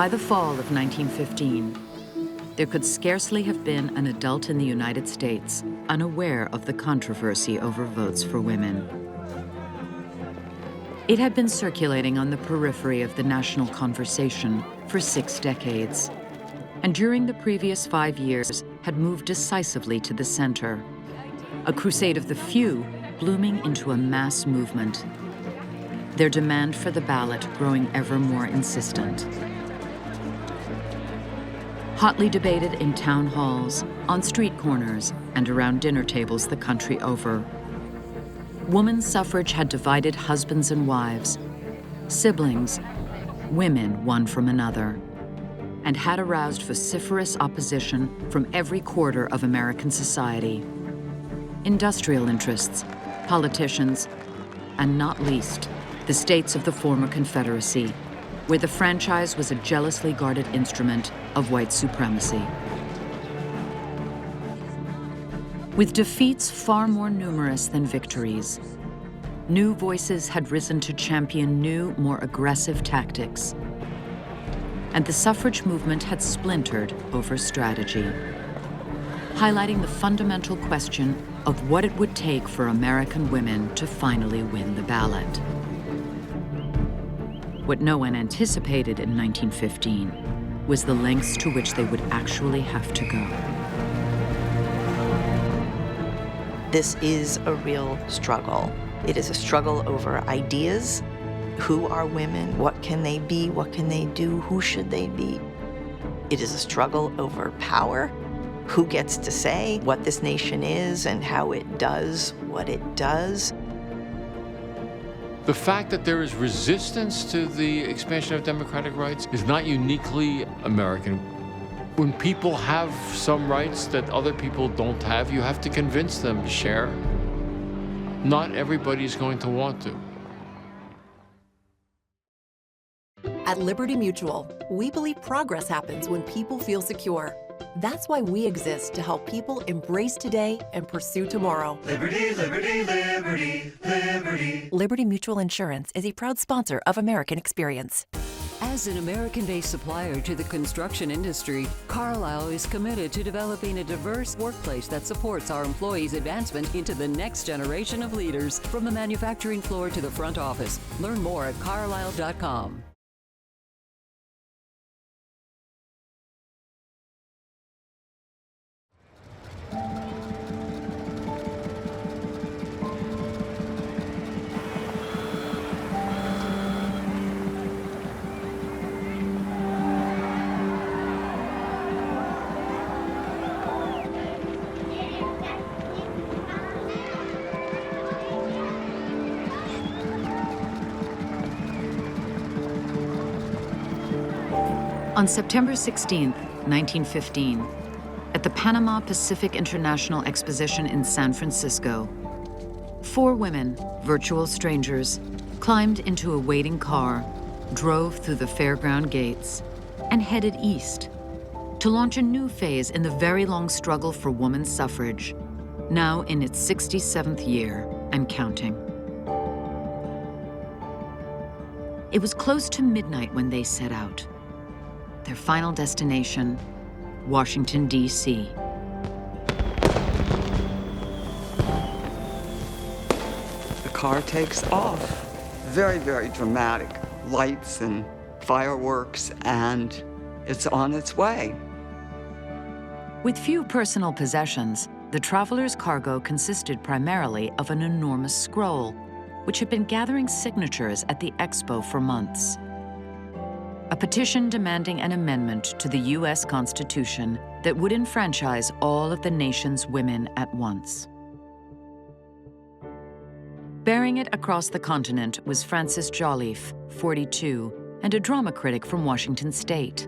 By the fall of 1915, there could scarcely have been an adult in the United States unaware of the controversy over votes for women. It had been circulating on the periphery of the national conversation for 6 decades, and during the previous 5 years had moved decisively to the center, a crusade of the few blooming into a mass movement, their demand for the ballot growing ever more insistent. Hotly debated in town halls, on street corners, and around dinner tables the country over, women's suffrage had divided husbands and wives, siblings, women one from another, and had aroused vociferous opposition from every quarter of American society. Industrial interests, politicians, and not least, the states of the former Confederacy, where the franchise was a jealously guarded instrument of white supremacy. With defeats far more numerous than victories, new voices had risen to champion new, more aggressive tactics. And the suffrage movement had splintered over strategy, highlighting the fundamental question of what it would take for American women to finally win the ballot. What no one anticipated in 1915 was the lengths to which they would actually have to go. This is a real struggle. It is a struggle over ideas. Who are women? What can they be? What can they do? Who should they be? It is a struggle over power. Who gets to say what this nation is and how it does what it does? The fact that there is resistance to the expansion of democratic rights is not uniquely American. When people have some rights that other people don't have, you have to convince them to share. Not everybody's going to want to. At Liberty Mutual, we believe progress happens when people feel secure. That's why we exist to help people embrace today and pursue tomorrow. Liberty, liberty, liberty, liberty. Liberty Mutual Insurance is a proud sponsor of American Experience. As an American-based supplier to the construction industry, Carlisle is committed to developing a diverse workplace that supports our employees' advancement into the next generation of leaders, from the manufacturing floor to the front office. Learn more at carlisle.com. On September 16, 1915, at the Panama Pacific International Exposition in San Francisco, 4 women, virtual strangers, climbed into a waiting car, drove through the fairground gates, and headed east to launch a new phase in the very long struggle for women's suffrage, now in its 67th year and counting. It was close to midnight when they set out. Their final destination, Washington, D.C. The car takes off. Very, very dramatic. Lights and fireworks, and it's on its way. With few personal possessions, the travelers' cargo consisted primarily of an enormous scroll, which had been gathering signatures at the expo for months. A petition demanding an amendment to the U.S. Constitution that would enfranchise all of the nation's women at once. Bearing it across the continent was Frances Jolliffe, 42, and a drama critic from Washington State,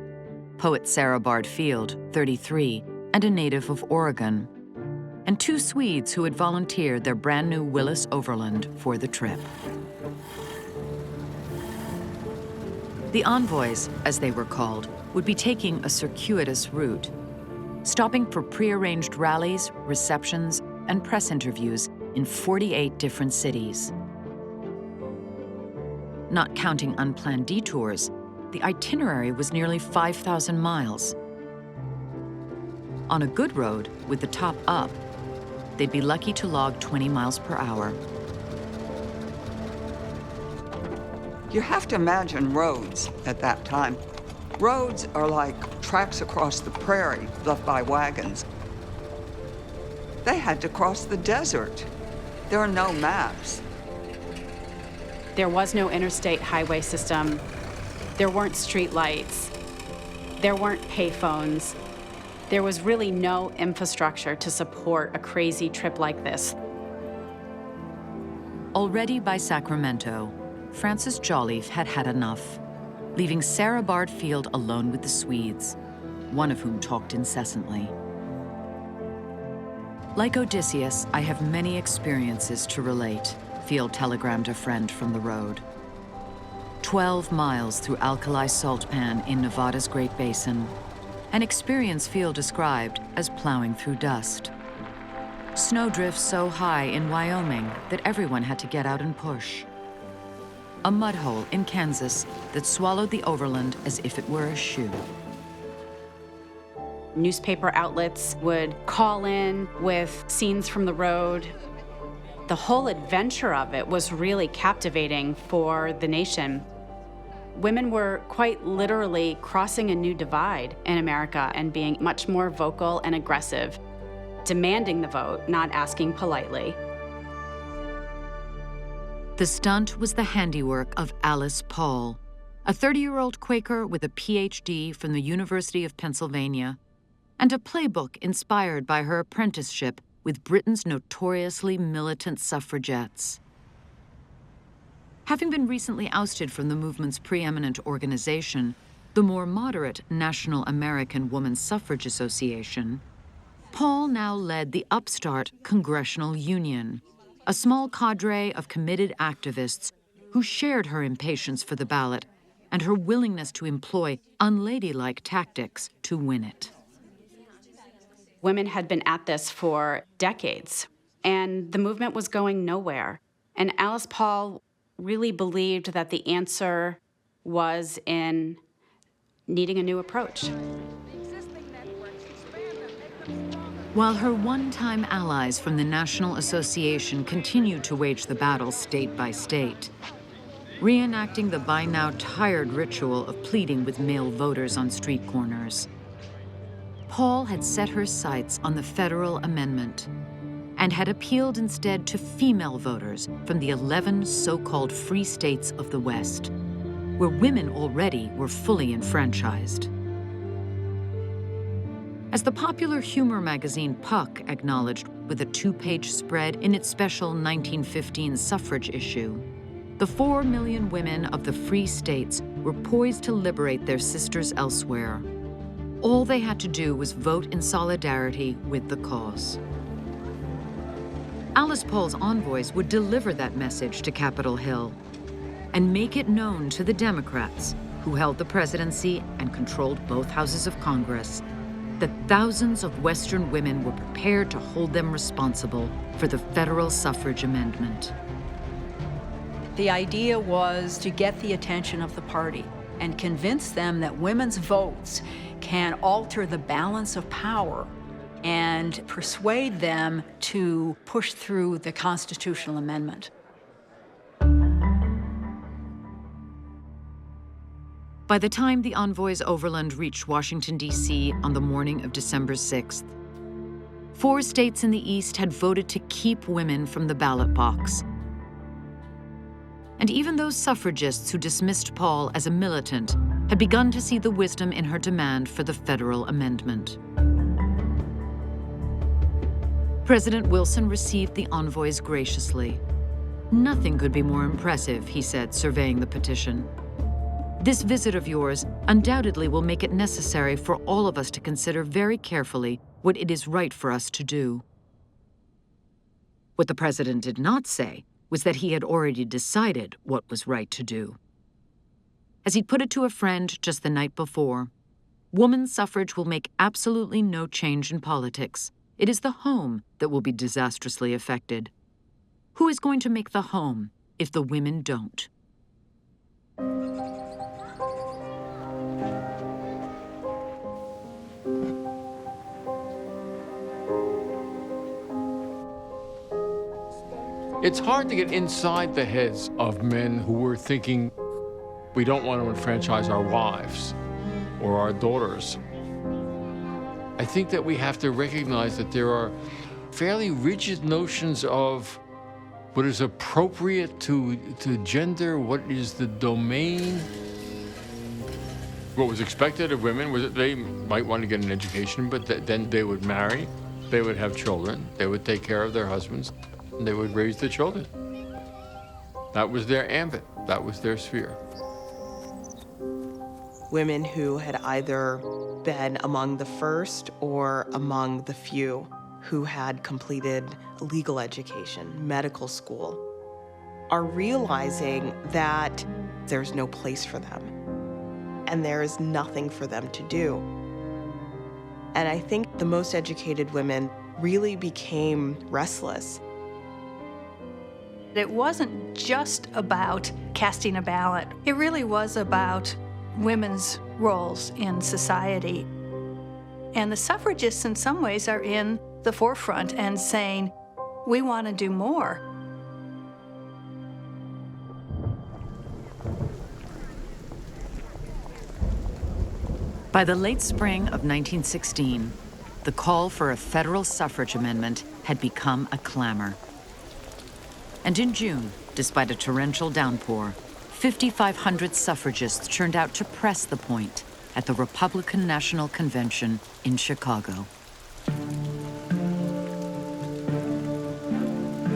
poet Sarah Bard Field, 33, and a native of Oregon, and 2 Swedes who had volunteered their brand new Willis Overland for the trip. The envoys, as they were called, would be taking a circuitous route, stopping for prearranged rallies, receptions, and press interviews in 48 different cities. Not counting unplanned detours, the itinerary was nearly 5,000 miles. On a good road, with the top up, they'd be lucky to log 20 miles per hour. You have to imagine roads at that time. Roads are like tracks across the prairie left by wagons. They had to cross the desert. There are no maps. There was no interstate highway system. There weren't street lights. There weren't payphones. There was really no infrastructure to support a crazy trip like this. Already by Sacramento, Frances Jolliffe had had enough, leaving Sarah Bard Field alone with the Swedes, one of whom talked incessantly. Like Odysseus, I have many experiences to relate, Field telegrammed a friend from the road. 12 miles through alkali salt pan in Nevada's Great Basin, an experience Field described as plowing through dust. Snowdrifts so high in Wyoming that everyone had to get out and push. A mud hole in Kansas that swallowed the overland as if it were a shoe. Newspaper outlets would call in with scenes from the road. The whole adventure of it was really captivating for the nation. Women were quite literally crossing a new divide in America and being much more vocal and aggressive, demanding the vote, not asking politely. The stunt was the handiwork of Alice Paul, a 30-year-old Quaker with a PhD from the University of Pennsylvania, and a playbook inspired by her apprenticeship with Britain's notoriously militant suffragettes. Having been recently ousted from the movement's preeminent organization, the more moderate National American Woman Suffrage Association, Paul now led the upstart Congressional Union, a small cadre of committed activists who shared her impatience for the ballot and her willingness to employ unladylike tactics to win it. Women had been at this for decades, and the movement was going nowhere. And Alice Paul really believed that the answer was in needing a new approach. While her one-time allies from the National Association continued to wage the battle state by state, reenacting the by now tired ritual of pleading with male voters on street corners, Paul had set her sights on the federal amendment and had appealed instead to female voters from the 11 so-called free states of the West, where women already were fully enfranchised. As the popular humor magazine Puck acknowledged with a 2-page spread in its special 1915 suffrage issue, the 4 million women of the free states were poised to liberate their sisters elsewhere. All they had to do was vote in solidarity with the cause. Alice Paul's envoys would deliver that message to Capitol Hill and make it known to the Democrats, who held the presidency and controlled both houses of Congress, that thousands of Western women were prepared to hold them responsible for the federal suffrage amendment. The idea was to get the attention of the party and convince them that women's votes can alter the balance of power and persuade them to push through the constitutional amendment. By the time the envoys overland reached Washington, D.C. on the morning of December 6th, 4 states in the East had voted to keep women from the ballot box. And even those suffragists who dismissed Paul as a militant had begun to see the wisdom in her demand for the federal amendment. President Wilson received the envoys graciously. "Nothing could be more impressive," he said, surveying the petition. "This visit of yours undoubtedly will make it necessary for all of us to consider very carefully what it is right for us to do." What the president did not say was that he had already decided what was right to do. As he'd put it to a friend just the night before, woman suffrage will make absolutely no change in politics. It is the home that will be disastrously affected. Who is going to make the home if the women don't? It's hard to get inside the heads of men who were thinking, we don't want to enfranchise our wives or our daughters. I think that we have to recognize that there are fairly rigid notions of what is appropriate to gender, what is the domain. What was expected of women was that they might want to get an education, but then they would marry, they would have children, they would take care of their husbands, and they would raise the children. That was their ambit, that was their sphere. Women who had either been among the first or among the few who had completed legal education, medical school, are realizing that there's no place for them and there is nothing for them to do. And I think the most educated women really became restless. It wasn't just about casting a ballot. It really was about women's roles in society. And the suffragists in some ways are in the forefront and saying, we want to do more. By the late spring of 1916, the call for a federal suffrage amendment had become a clamor. And in June, despite a torrential downpour, 5,500 suffragists turned out to press the point at the Republican National Convention in Chicago.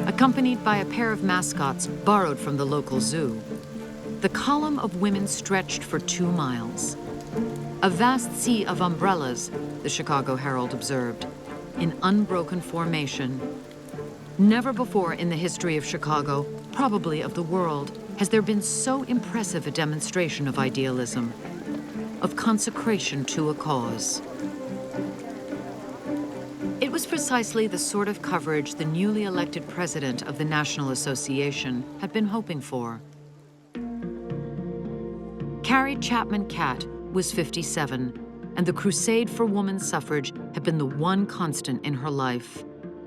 Accompanied by a pair of mascots borrowed from the local zoo, the column of women stretched for 2 miles. A vast sea of umbrellas, the Chicago Herald observed, in unbroken formation. Never before in the history of Chicago, probably of the world, has there been so impressive a demonstration of idealism, of consecration to a cause. It was precisely the sort of coverage the newly elected president of the National Association had been hoping for. Carrie Chapman Catt was 57, and the crusade for women's suffrage had been the one constant in her life,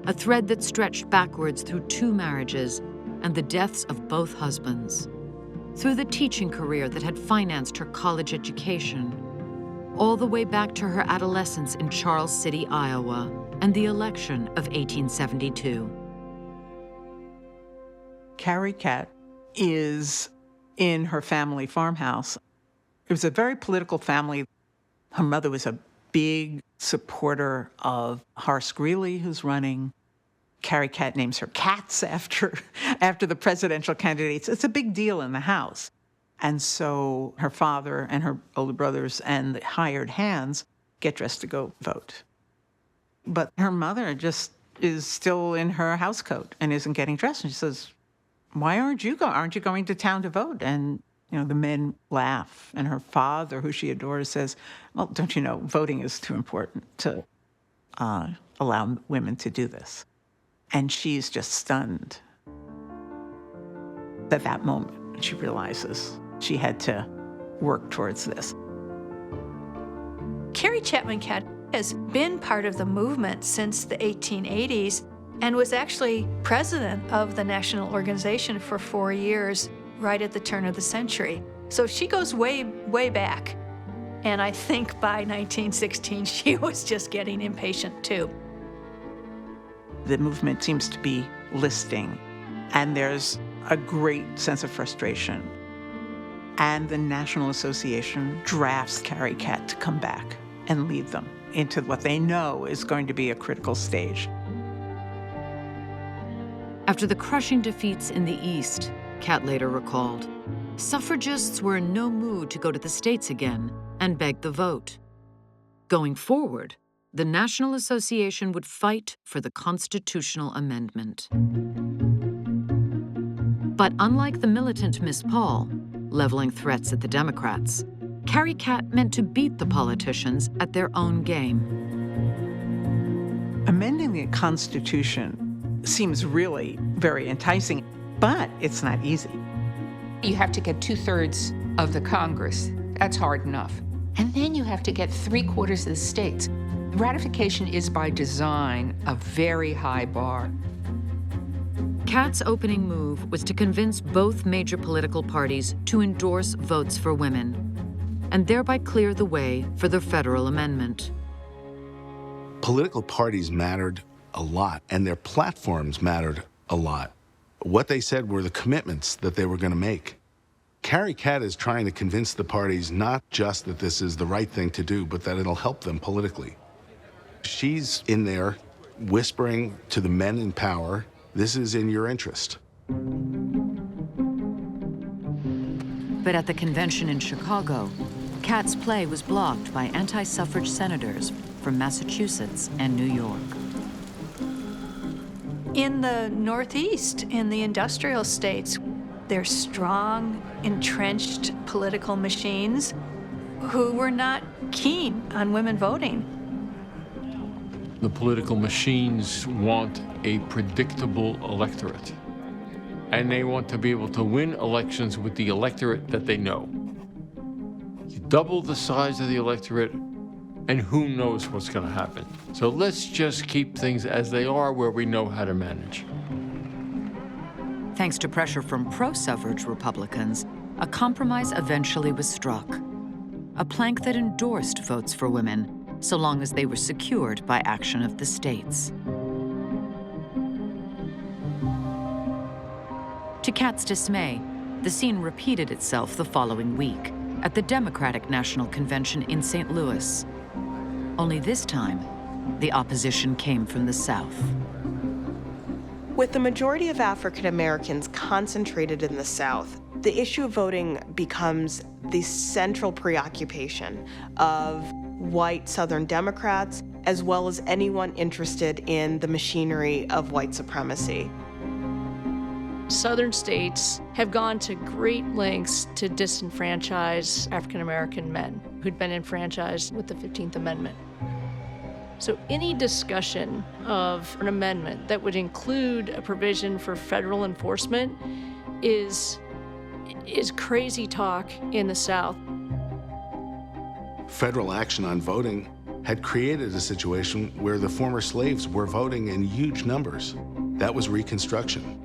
a thread that stretched backwards through 2 marriages and the deaths of both husbands, through the teaching career that had financed her college education, all the way back to her adolescence in Charles City, Iowa, and the election of 1872. Carrie Catt is in her family farmhouse. It was a very political family. Her mother was a big supporter of Horace Greeley, who's running. Carrie Catt names her cats after the presidential candidates. It's a big deal in the house. And so her father and her older brothers and the hired hands get dressed to go vote. But her mother just is still in her housecoat and isn't getting dressed. And she says, why aren't you going? Aren't you going to town to vote? And the men laugh. And her father, who she adores, says, well, don't you know, voting is too important to allow women to do this. And she's just stunned. At that moment, she realizes she had to work towards this. Carrie Chapman Catt has been part of the movement since the 1880s and was actually president of the national organization for 4 years, right at the turn of the century. So she goes way, way back. And I think by 1916, she was just getting impatient too. The movement seems to be listing, and there's a great sense of frustration. And the National Association drafts Carrie Catt to come back and lead them into what they know is going to be a critical stage. After the crushing defeats in the East, Catt later recalled, suffragists were in no mood to go to the States again and beg the vote. Going forward, the National Association would fight for the constitutional amendment. But unlike the militant Miss Paul, leveling threats at the Democrats, Carrie Catt meant to beat the politicians at their own game. Amending the Constitution seems really very enticing, but it's not easy. You have to get 2/3 of the Congress. That's hard enough. And then you have to get 3/4 of the states. Ratification is by design a very high bar. Catt's opening move was to convince both major political parties to endorse votes for women, and thereby clear the way for the federal amendment. Political parties mattered a lot, and their platforms mattered a lot. What they said were the commitments that they were going to make. Carrie Catt is trying to convince the parties not just that this is the right thing to do, but that it'll help them politically. She's in there whispering to the men in power, this is in your interest. But at the convention in Chicago, Catt's play was blocked by anti-suffrage senators from Massachusetts and New York. In the Northeast, in the industrial states, there's strong, entrenched political machines who were not keen on women voting. The political machines want a predictable electorate, and they want to be able to win elections with the electorate that they know. You double the size of the electorate, and who knows what's going to happen. So let's just keep things as they are where we know how to manage. Thanks to pressure from pro-suffrage Republicans, a compromise eventually was struck. A plank that endorsed votes for women, so long as they were secured by action of the states. To Catt's dismay, the scene repeated itself the following week at the Democratic National Convention in St. Louis. Only this time, the opposition came from the South. With the majority of African Americans concentrated in the South, the issue of voting becomes the central preoccupation of white Southern Democrats, as well as anyone interested in the machinery of white supremacy. Southern states have gone to great lengths to disenfranchise African American men who'd been enfranchised with the 15th Amendment. So any discussion of an amendment that would include a provision for federal enforcement is crazy talk in the South. Federal action on voting had created a situation where the former slaves were voting in huge numbers. That was Reconstruction.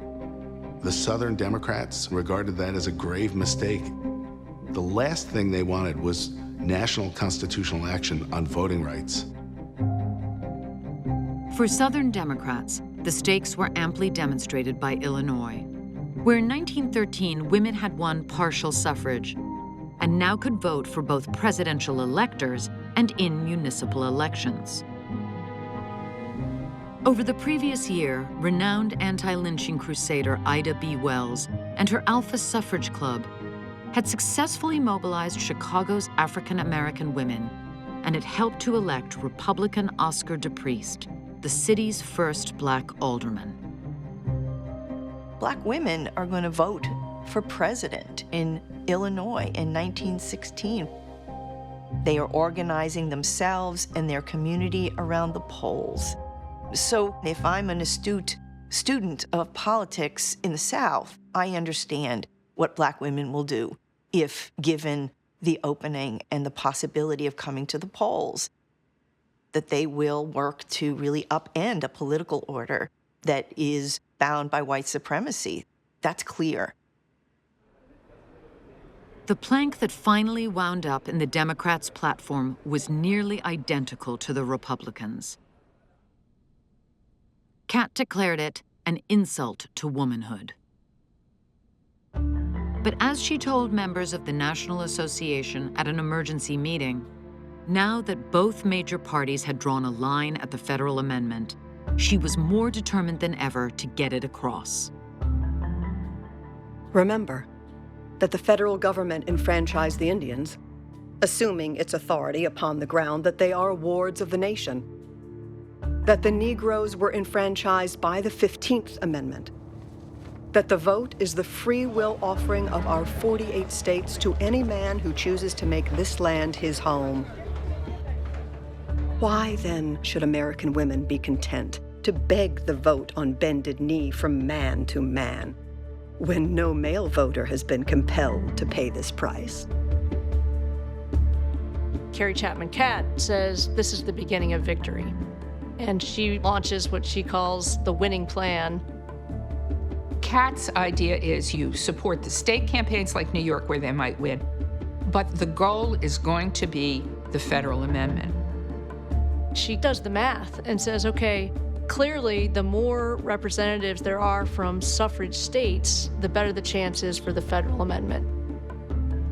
The Southern Democrats regarded that as a grave mistake. The last thing they wanted was national constitutional action on voting rights. For Southern Democrats, the stakes were amply demonstrated by Illinois, where in 1913 women had won partial suffrage and now could vote for both presidential electors and in municipal elections. Over the previous year, renowned anti-lynching crusader Ida B. Wells and her Alpha Suffrage Club had successfully mobilized Chicago's African American women, and it helped to elect Republican Oscar DePriest, the city's first Black alderman. Black women are going to vote for president in Illinois in 1916. They are organizing themselves and their community around the polls. So if I'm an astute student of politics in the South, I understand what Black women will do if given the opening and the possibility of coming to the polls, that they will work to really upend a political order that is bound by white supremacy. That's clear. The plank that finally wound up in the Democrats' platform was nearly identical to the Republicans. Catt declared it an insult to womanhood. But as she told members of the National Association at an emergency meeting, now that both major parties had drawn a line at the federal amendment, she was more determined than ever to get it across. Remember that the federal government enfranchised the Indians, assuming its authority upon the ground that they are wards of the nation, that the Negroes were enfranchised by the 15th Amendment, that the vote is the free will offering of our 48 states to any man who chooses to make this land his home. Why, then, should American women be content to beg the vote on bended knee from man to man, when no male voter has been compelled to pay this price? Carrie Chapman Catt says this is the beginning of victory. And she launches what she calls the winning plan. Catt's idea is you support the state campaigns like New York where they might win, but the goal is going to be the federal amendment. She does the math and says, okay, clearly the more representatives there are from suffrage states, the better the chances for the federal amendment.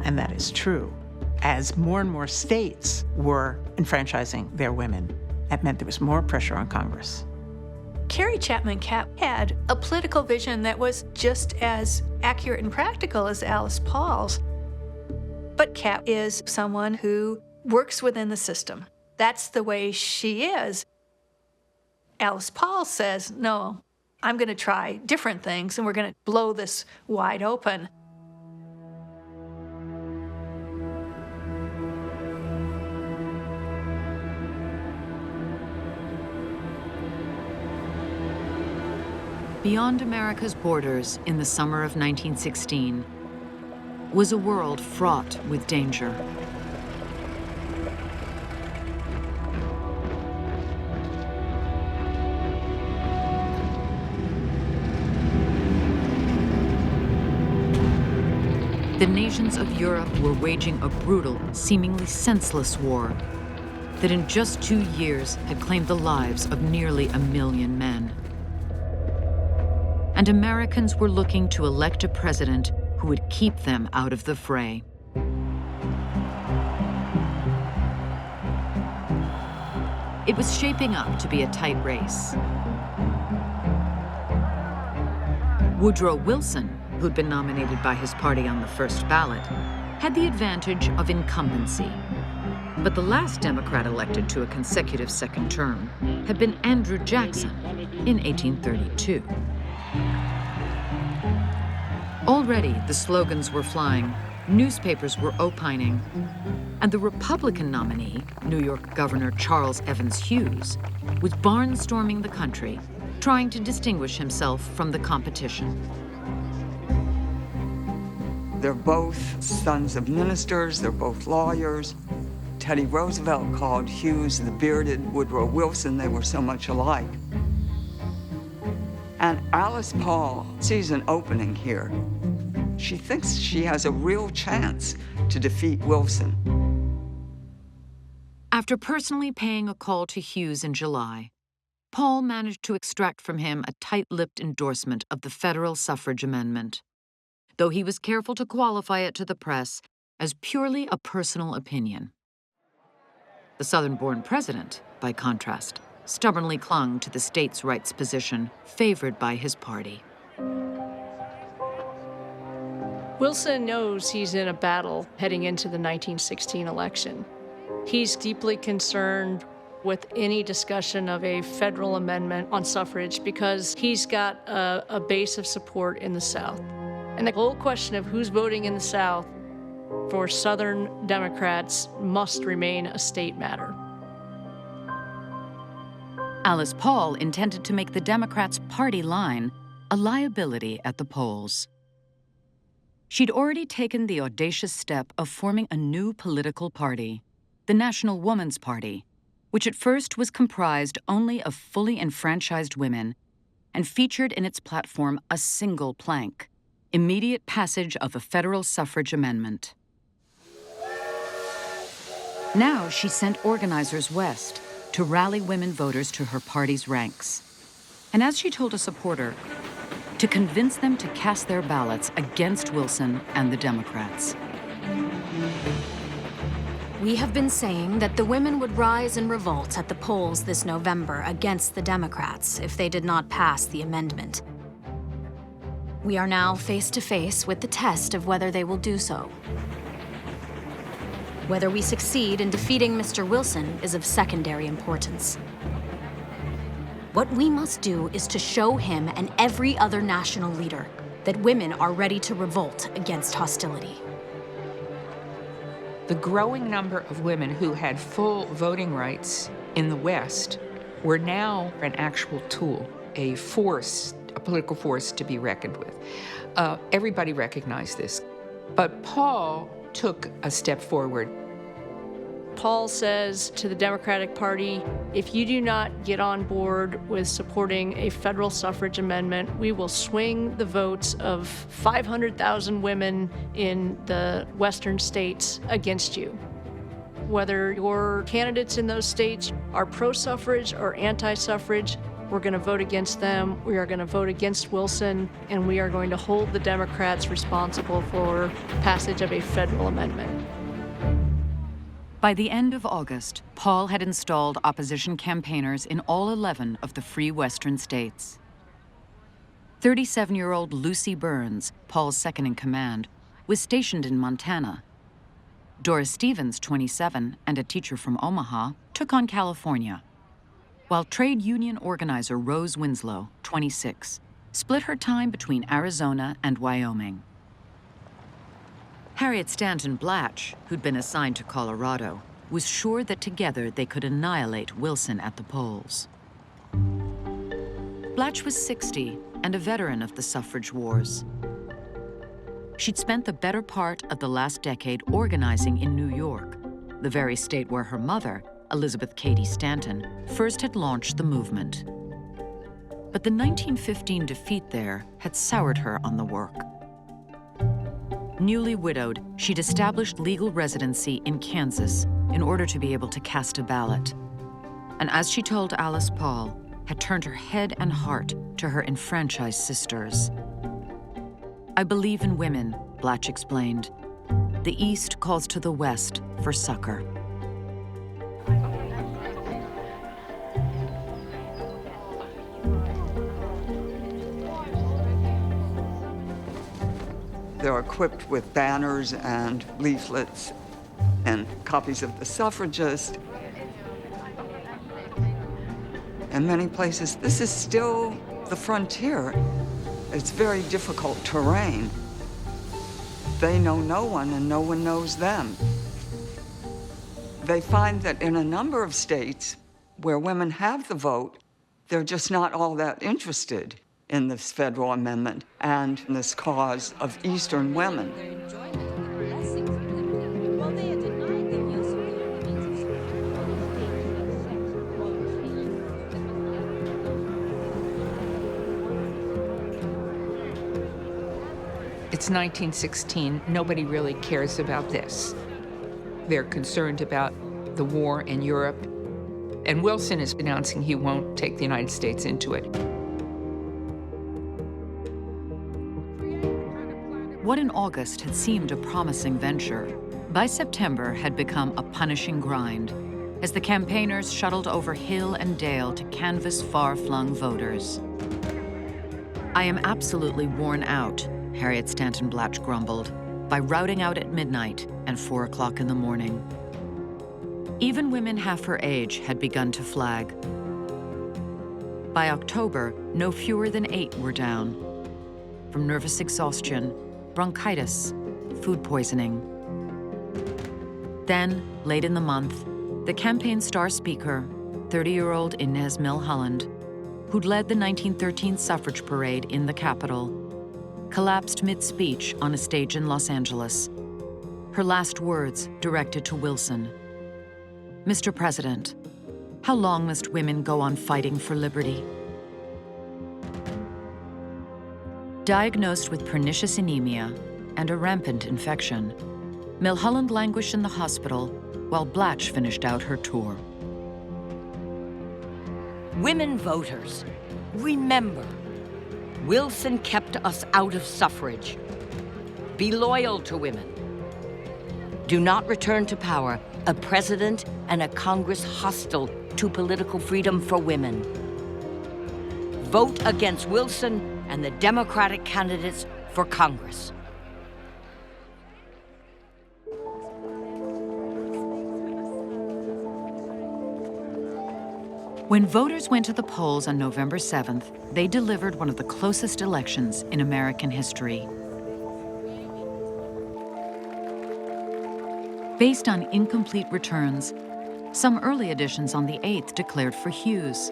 And that is true. As more and more states were enfranchising their women, that meant there was more pressure on Congress. Carrie Chapman Catt had a political vision that was just as accurate and practical as Alice Paul's. But Catt is someone who works within the system. That's the way she is. Alice Paul says, no, I'm going to try different things, and we're going to blow this wide open. Beyond America's borders in the summer of 1916 was a world fraught with danger. The nations of Europe were waging a brutal, seemingly senseless war that in just 2 years had claimed the lives of nearly 1 million men. And Americans were looking to elect a president who would keep them out of the fray. It was shaping up to be a tight race. Woodrow Wilson, who'd been nominated by his party on the first ballot, had the advantage of incumbency. But the last Democrat elected to a consecutive second term had been Andrew Jackson in 1832. Already, the slogans were flying, newspapers were opining, and the Republican nominee, New York Governor Charles Evans Hughes, was barnstorming the country, trying to distinguish himself from the competition. They're both sons of ministers, they're both lawyers. Teddy Roosevelt called Hughes the bearded Woodrow Wilson. They were so much alike. And Alice Paul sees an opening here. She thinks she has a real chance to defeat Wilson. After personally paying a call to Hughes in July, Paul managed to extract from him a tight-lipped endorsement of the federal suffrage amendment, though he was careful to qualify it to the press as purely a personal opinion. The Southern-born president, by contrast, stubbornly clung to the states' rights position favored by his party. Wilson knows he's in a battle heading into the 1916 election. He's deeply concerned with any discussion of a federal amendment on suffrage because he's got a base of support in the South. And the whole question of who's voting in the South for Southern Democrats must remain a state matter. Alice Paul intended to make the Democrats' party line a liability at the polls. She'd already taken the audacious step of forming a new political party, the National Woman's Party, which at first was comprised only of fully enfranchised women and featured in its platform a single plank: immediate passage of a federal suffrage amendment. Now she sent organizers west to rally women voters to her party's ranks. And as she told a supporter, to convince them to cast their ballots against Wilson and the Democrats. We have been saying that the women would rise in revolt at the polls this November against the Democrats if they did not pass the amendment. We are now face to face with the test of whether they will do so. Whether we succeed in defeating Mr. Wilson is of secondary importance. What we must do is to show him and every other national leader that women are ready to revolt against hostility. The growing number of women who had full voting rights in the West were now an actual tool, a force, a political force to be reckoned with. Everybody recognized this. But Paul took a step forward. Paul says to the Democratic Party, if you do not get on board with supporting a federal suffrage amendment, we will swing the votes of 500,000 women in the western states against you. Whether your candidates in those states are pro-suffrage or anti-suffrage, we're going to vote against them. We are going to vote against Wilson, and we are going to hold the Democrats responsible for passage of a federal amendment. By the end of August, Paul had installed opposition campaigners in all 11 of the free western states. 37-year-old Lucy Burns, Paul's second-in-command, was stationed in Montana. Doris Stevens, 27, and a teacher from Omaha, took on California, while trade union organizer Rose Winslow, 26, split her time between Arizona and Wyoming. Harriet Stanton Blatch, who'd been assigned to Colorado, was sure that together they could annihilate Wilson at the polls. Blatch was 60 and a veteran of the suffrage wars. She'd spent the better part of the last decade organizing in New York, the very state where her mother, Elizabeth Cady Stanton, first had launched the movement. But the 1915 defeat there had soured her on the work. Newly widowed, she'd established legal residency in Kansas in order to be able to cast a ballot. And as she told Alice Paul, had turned her head and heart to her enfranchised sisters. I believe in women, Blatch explained. The East calls to the West for succor. They're equipped with banners and leaflets and copies of the Suffragist. In many places, this is still the frontier. It's very difficult terrain. They know no one and no one knows them. They find that in a number of states where women have the vote, they're just not all that interested in this federal amendment and in this cause of Eastern women. It's 1916. Nobody really cares about this. They're concerned about the war in Europe, and Wilson is announcing he won't take the United States into it. What in August had seemed a promising venture, by September had become a punishing grind as the campaigners shuttled over hill and dale to canvass far-flung voters. I am absolutely worn out, Harriet Stanton Blatch grumbled, by routing out at midnight and 4 o'clock in the morning. Even women half her age had begun to flag. By October, no fewer than 8 were down, from nervous exhaustion, bronchitis, food poisoning. Then, late in the month, the campaign star speaker, 30-year-old Inez Milholland, who'd led the 1913 suffrage parade in the Capitol, collapsed mid-speech on a stage in Los Angeles. Her last words directed to Wilson. Mr. President, how long must women go on fighting for liberty? Diagnosed with pernicious anemia and a rampant infection, Milholland languished in the hospital while Blatch finished out her tour. Women voters, remember, Wilson kept us out of suffrage. Be loyal to women. Do not return to power a president and a Congress hostile to political freedom for women. Vote against Wilson and the Democratic candidates for Congress. When voters went to the polls on November 7th, they delivered one of the closest elections in American history. Based on incomplete returns, some early editions on the 8th declared for Hughes.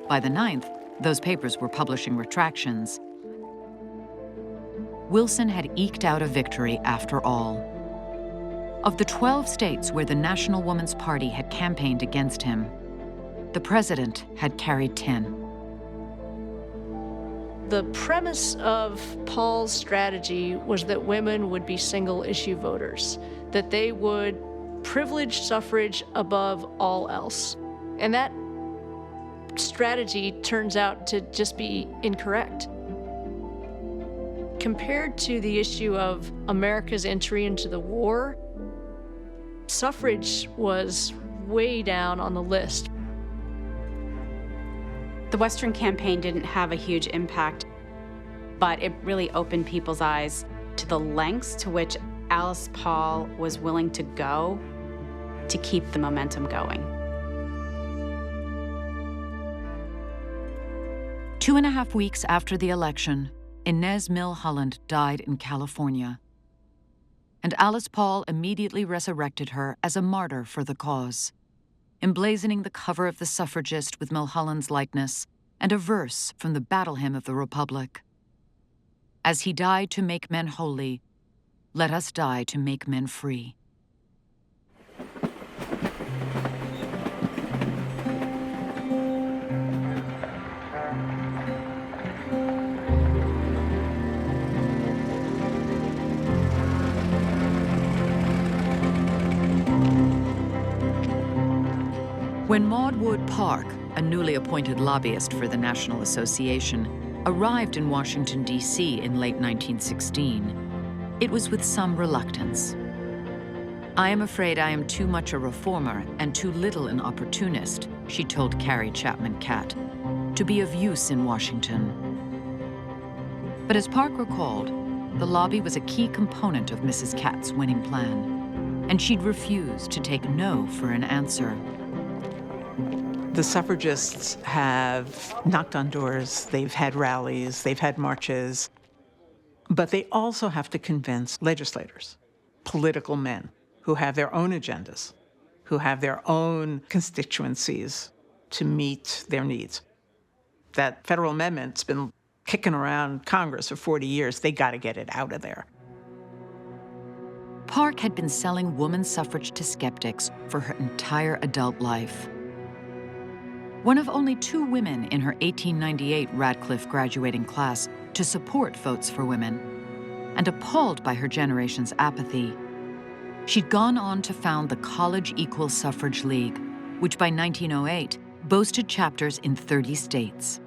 By the 9th, those papers were publishing retractions. Wilson had eked out a victory after all. Of the 12 states where the National Woman's Party had campaigned against him, the president had carried 10. The premise of Paul's strategy was that women would be single-issue voters, that they would privilege suffrage above all else. And that strategy turns out to just be incorrect. Compared to the issue of America's entry into the war, suffrage was way down on the list. The Western campaign didn't have a huge impact, but it really opened people's eyes to the lengths to which Alice Paul was willing to go to keep the momentum going. 2.5 weeks after the election, Inez Milholland died in California, and Alice Paul immediately resurrected her as a martyr for the cause, emblazoning the cover of the Suffragist with Milholland's likeness and a verse from the Battle Hymn of the Republic. As he died to make men holy, let us die to make men free. When Maud Wood Park, a newly appointed lobbyist for the National Association, arrived in Washington, D.C. in late 1916, it was with some reluctance. "I am afraid I am too much a reformer and too little an opportunist," she told Carrie Chapman Catt, "to be of use in Washington." But as Park recalled, the lobby was a key component of Mrs. Catt's winning plan, and she'd refused to take no for an answer. The suffragists have knocked on doors, they've had rallies, they've had marches, but they also have to convince legislators, political men who have their own agendas, who have their own constituencies to meet their needs. That federal amendment's been kicking around Congress for 40 years. They got to get it out of there. Park had been selling women's suffrage to skeptics for her entire adult life. One of only 2 women in her 1898 Radcliffe graduating class to support votes for women, and appalled by her generation's apathy, she'd gone on to found the College Equal Suffrage League, which by 1908 boasted chapters in 30 states.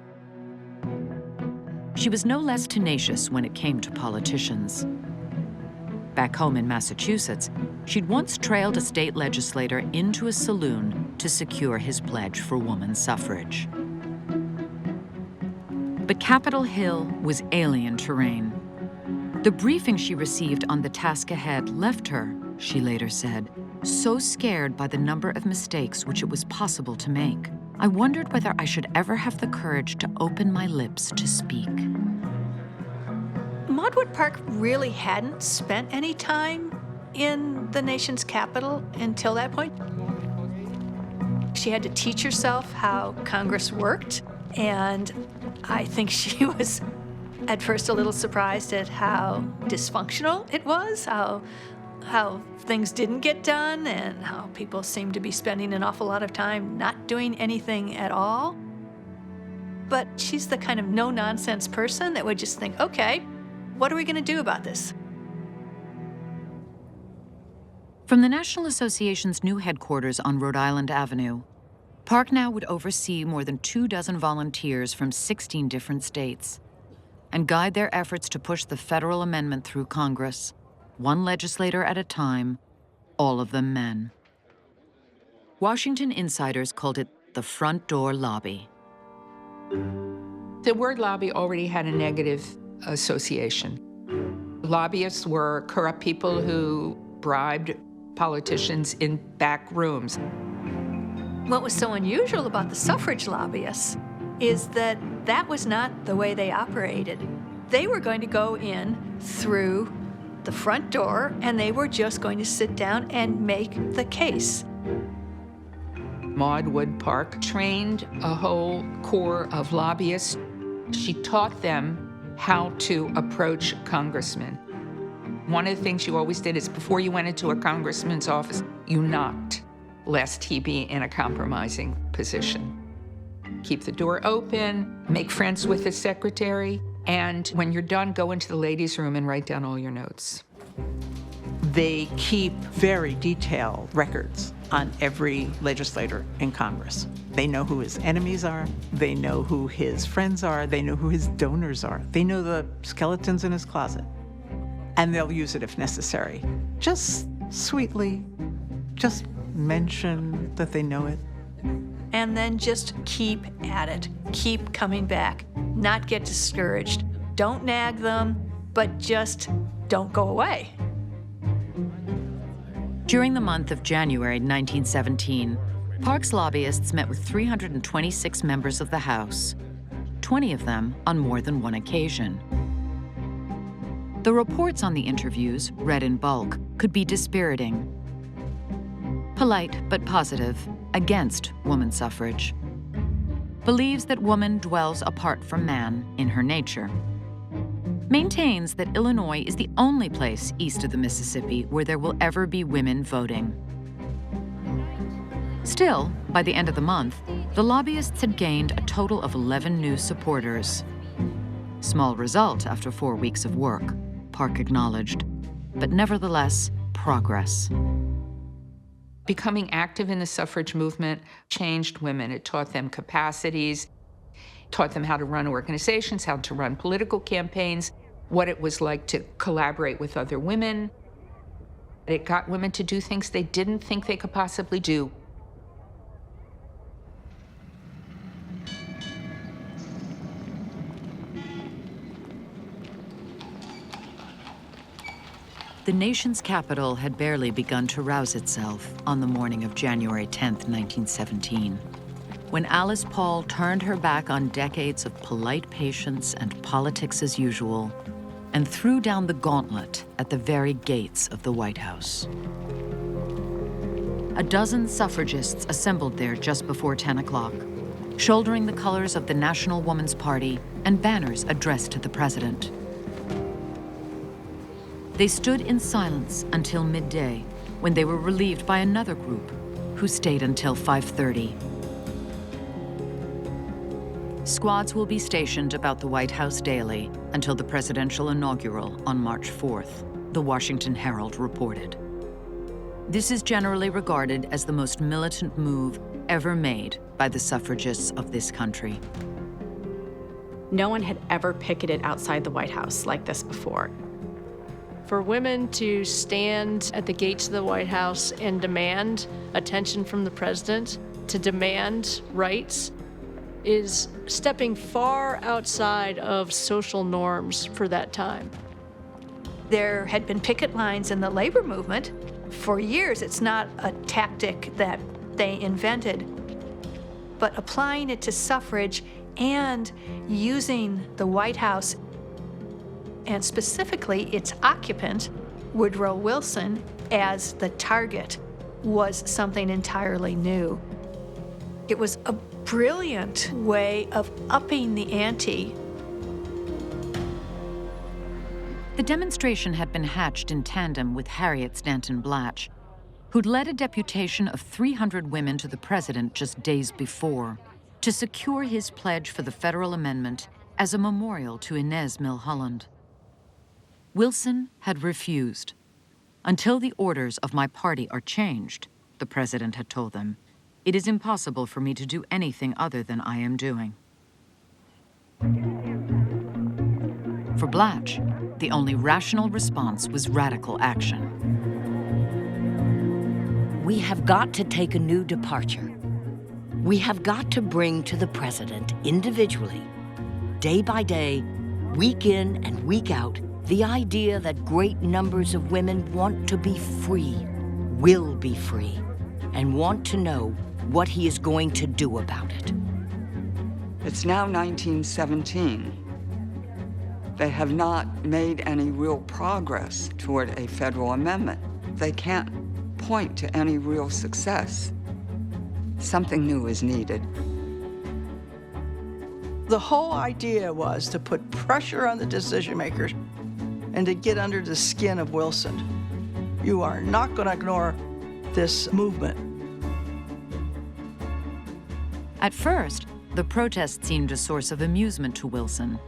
She was no less tenacious when it came to politicians. Back home in Massachusetts, she'd once trailed a state legislator into a saloon to secure his pledge for women's suffrage. But Capitol Hill was alien terrain. The briefing she received on the task ahead left her, she later said, so scared by the number of mistakes which it was possible to make. I wondered whether I should ever have the courage to open my lips to speak. Maud Wood Park really hadn't spent any time in the nation's capital until that point. She had to teach herself how Congress worked, and I think she was at first a little surprised at how dysfunctional it was, how things didn't get done, and how people seemed to be spending an awful lot of time not doing anything at all. But she's the kind of no-nonsense person that would just think, okay, what are we going to do about this? From the National Association's new headquarters on Rhode Island Avenue, Park now would oversee more than 24 volunteers from 16 different states and guide their efforts to push the federal amendment through Congress, one legislator at a time, all of them men. Washington insiders called it the front door lobby. The word lobby already had a negative association. Lobbyists were corrupt people who bribed politicians in back rooms. What was so unusual about the suffrage lobbyists is that that was not the way they operated. They were going to go in through the front door, and they were just going to sit down and make the case. Maud Wood Park trained a whole corps of lobbyists. She taught them how to approach congressmen. One of the things you always did is before you went into a congressman's office, you knocked, lest he be in a compromising position. Keep the door open, make friends with the secretary, and when you're done, go into the ladies' room and write down all your notes. They keep very detailed records on every legislator in Congress. They know who his enemies are, they know who his friends are, they know who his donors are, they know the skeletons in his closet. And they'll use it if necessary. Just sweetly, just mention that they know it. And then just keep at it. Keep coming back. Not get discouraged. Don't nag them, but just don't go away. During the month of January 1917, Park's lobbyists met with 326 members of the House, 20 of them on more than one occasion. The reports on the interviews, read in bulk, could be dispiriting. Polite but positive, against woman suffrage. Believes that woman dwells apart from man in her nature. Maintains that Illinois is the only place east of the Mississippi where there will ever be women voting. Still, by the end of the month, the lobbyists had gained a total of 11 new supporters. Small result after 4 weeks of work, Park acknowledged, but nevertheless, progress. Becoming active in the suffrage movement changed women. It taught them capacities, taught them how to run organizations, how to run political campaigns, what it was like to collaborate with other women. It got women to do things they didn't think they could possibly do. The nation's capital had barely begun to rouse itself on the morning of January 10th, 1917, when Alice Paul turned her back on decades of polite patience and politics as usual and threw down the gauntlet at the very gates of the White House. A dozen suffragists assembled there just before 10 o'clock, shouldering the colors of the National Woman's Party and banners addressed to the president. They stood in silence until midday, when they were relieved by another group, who stayed until 5:30. Squads will be stationed about the White House daily until the presidential inaugural on March 4th, the Washington Herald reported. This is generally regarded as the most militant move ever made by the suffragists of this country. No one had ever picketed outside the White House like this before. For women to stand at the gates of the White House and demand attention from the president, to demand rights, is stepping far outside of social norms for that time. There had been picket lines in the labor movement for years. It's not a tactic that they invented. But applying it to suffrage and using the White House and specifically its occupant, Woodrow Wilson, as the target was something entirely new. It was a brilliant way of upping the ante. The demonstration had been hatched in tandem with Harriet Stanton Blatch, who'd led a deputation of 300 women to the president just days before to secure his pledge for the federal amendment as a memorial to Inez Milholland. Wilson had refused. Until the orders of my party are changed, the president had told them, it is impossible for me to do anything other than I am doing. For Blatch, the only rational response was radical action. We have got to take a new departure. We have got to bring to the president individually, day by day, week in and week out, the idea that great numbers of women want to be free, will be free, and want to know what he is going to do about it. It's now 1917. They have not made any real progress toward a federal amendment. They can't point to any real success. Something new is needed. The whole idea was to put pressure on the decision makers and to get under the skin of Wilson. You are not going to ignore this movement. At first, the protest seemed a source of amusement to Wilson,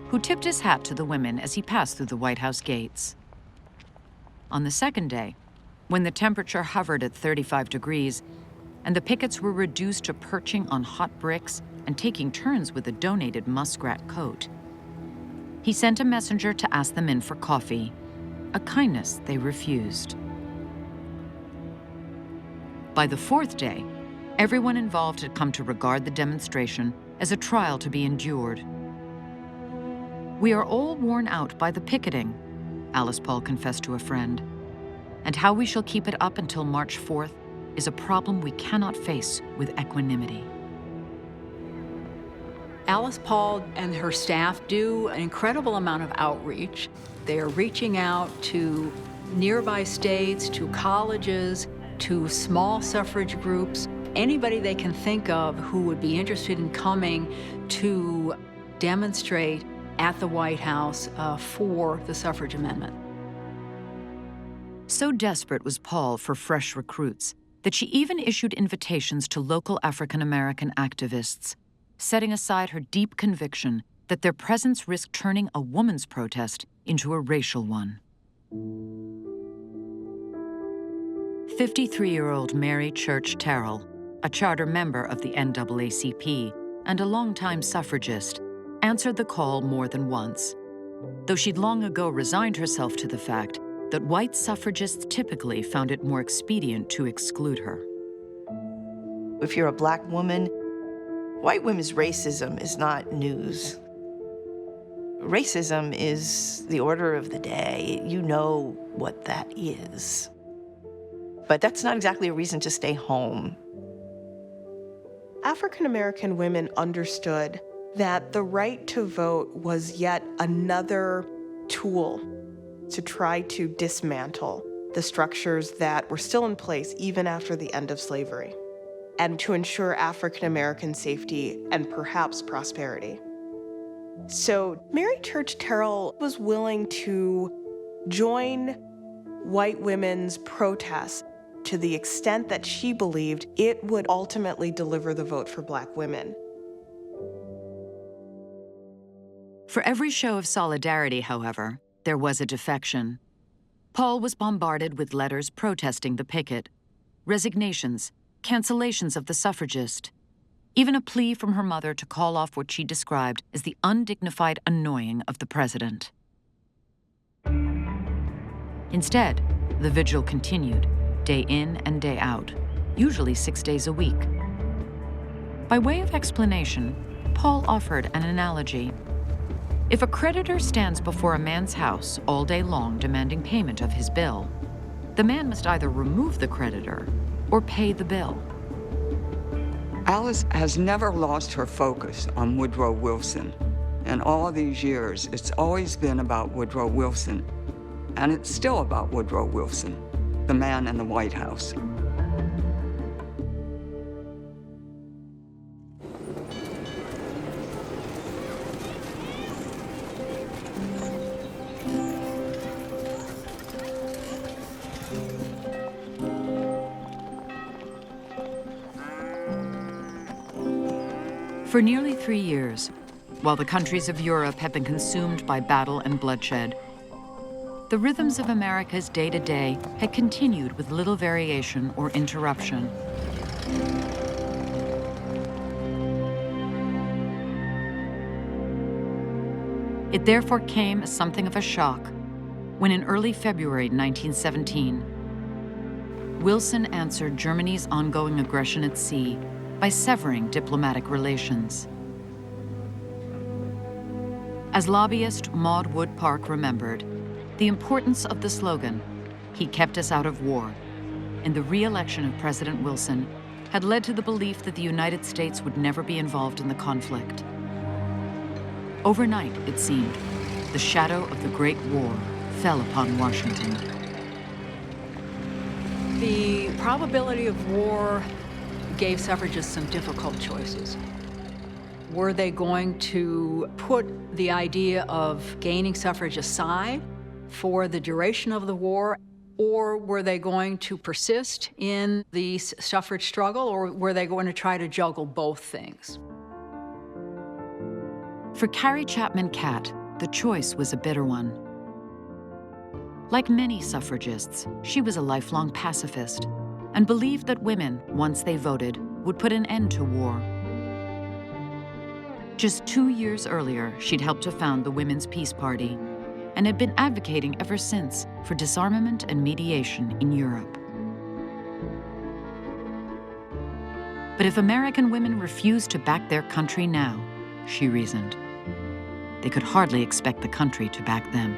who tipped his hat to the women as he passed through the White House gates. On the second day, when the temperature hovered at 35 degrees and the pickets were reduced to perching on hot bricks and taking turns with a donated muskrat coat, he sent a messenger to ask them in for coffee, a kindness they refused. By the fourth day, everyone involved had come to regard the demonstration as a trial to be endured. "We are all worn out by the picketing," Alice Paul confessed to a friend, "and how we shall keep it up until March 4th is a problem we cannot face with equanimity." Alice Paul and her staff do an incredible amount of outreach. They are reaching out to nearby states, to colleges, to small suffrage groups, anybody they can think of who would be interested in coming to demonstrate at the White House for the suffrage amendment. So desperate was Paul for fresh recruits that she even issued invitations to local African-American activists, setting aside her deep conviction that their presence risked turning a woman's protest into a racial one. 53-year-old Mary Church Terrell, a charter member of the NAACP and a longtime suffragist, answered the call more than once, though she'd long ago resigned herself to the fact that white suffragists typically found it more expedient to exclude her. If you're a black woman, white women's racism is not news. Racism is the order of the day. You know what that is. But that's not exactly a reason to stay home. African American women understood that the right to vote was yet another tool to try to dismantle the structures that were still in place even after the end of slavery, and to ensure African American safety and perhaps prosperity. So Mary Church Terrell was willing to join white women's protests to the extent that she believed it would ultimately deliver the vote for black women. For every show of solidarity, however, there was a defection. Paul was bombarded with letters protesting the picket, resignations, cancellations of the Suffragist, even a plea from her mother to call off what she described as the undignified annoying of the president. Instead, the vigil continued, day in and day out, usually 6 days a week. By way of explanation, Paul offered an analogy. If a creditor stands before a man's house all day long demanding payment of his bill, the man must either remove the creditor or pay the bill. Alice has never lost her focus on Woodrow Wilson. In all these years, it's always been about Woodrow Wilson, and it's still about Woodrow Wilson, the man in the White House. For nearly 3 years, while the countries of Europe have been consumed by battle and bloodshed, the rhythms of America's day-to-day had continued with little variation or interruption. It therefore came as something of a shock when in early February 1917, Wilson answered Germany's ongoing aggression at sea by severing diplomatic relations. As lobbyist Maud Wood Park remembered, the importance of the slogan, "He kept us out of war," and the re-election of President Wilson had led to the belief that the United States would never be involved in the conflict. Overnight, it seemed, the shadow of the Great War fell upon Washington. The probability of war gave suffragists some difficult choices. Were they going to put the idea of gaining suffrage aside for the duration of the war, or were they going to persist in the suffrage struggle, or were they going to try to juggle both things? For Carrie Chapman Catt, the choice was a bitter one. Like many suffragists, she was a lifelong pacifist and believed that women, once they voted, would put an end to war. Just 2 years earlier, she'd helped to found the Women's Peace Party and had been advocating ever since for disarmament and mediation in Europe. But if American women refused to back their country now, she reasoned, they could hardly expect the country to back them.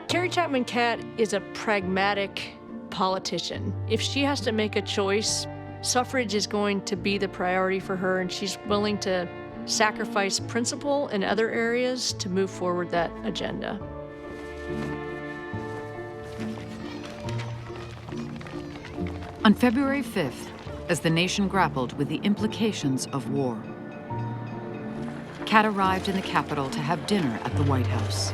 Carrie Chapman Catt is a pragmatic politician. If she has to make a choice, suffrage is going to be the priority for her, and she's willing to sacrifice principle in other areas to move forward that agenda. On February 5th, as the nation grappled with the implications of war, Catt arrived in the Capitol to have dinner at the White House.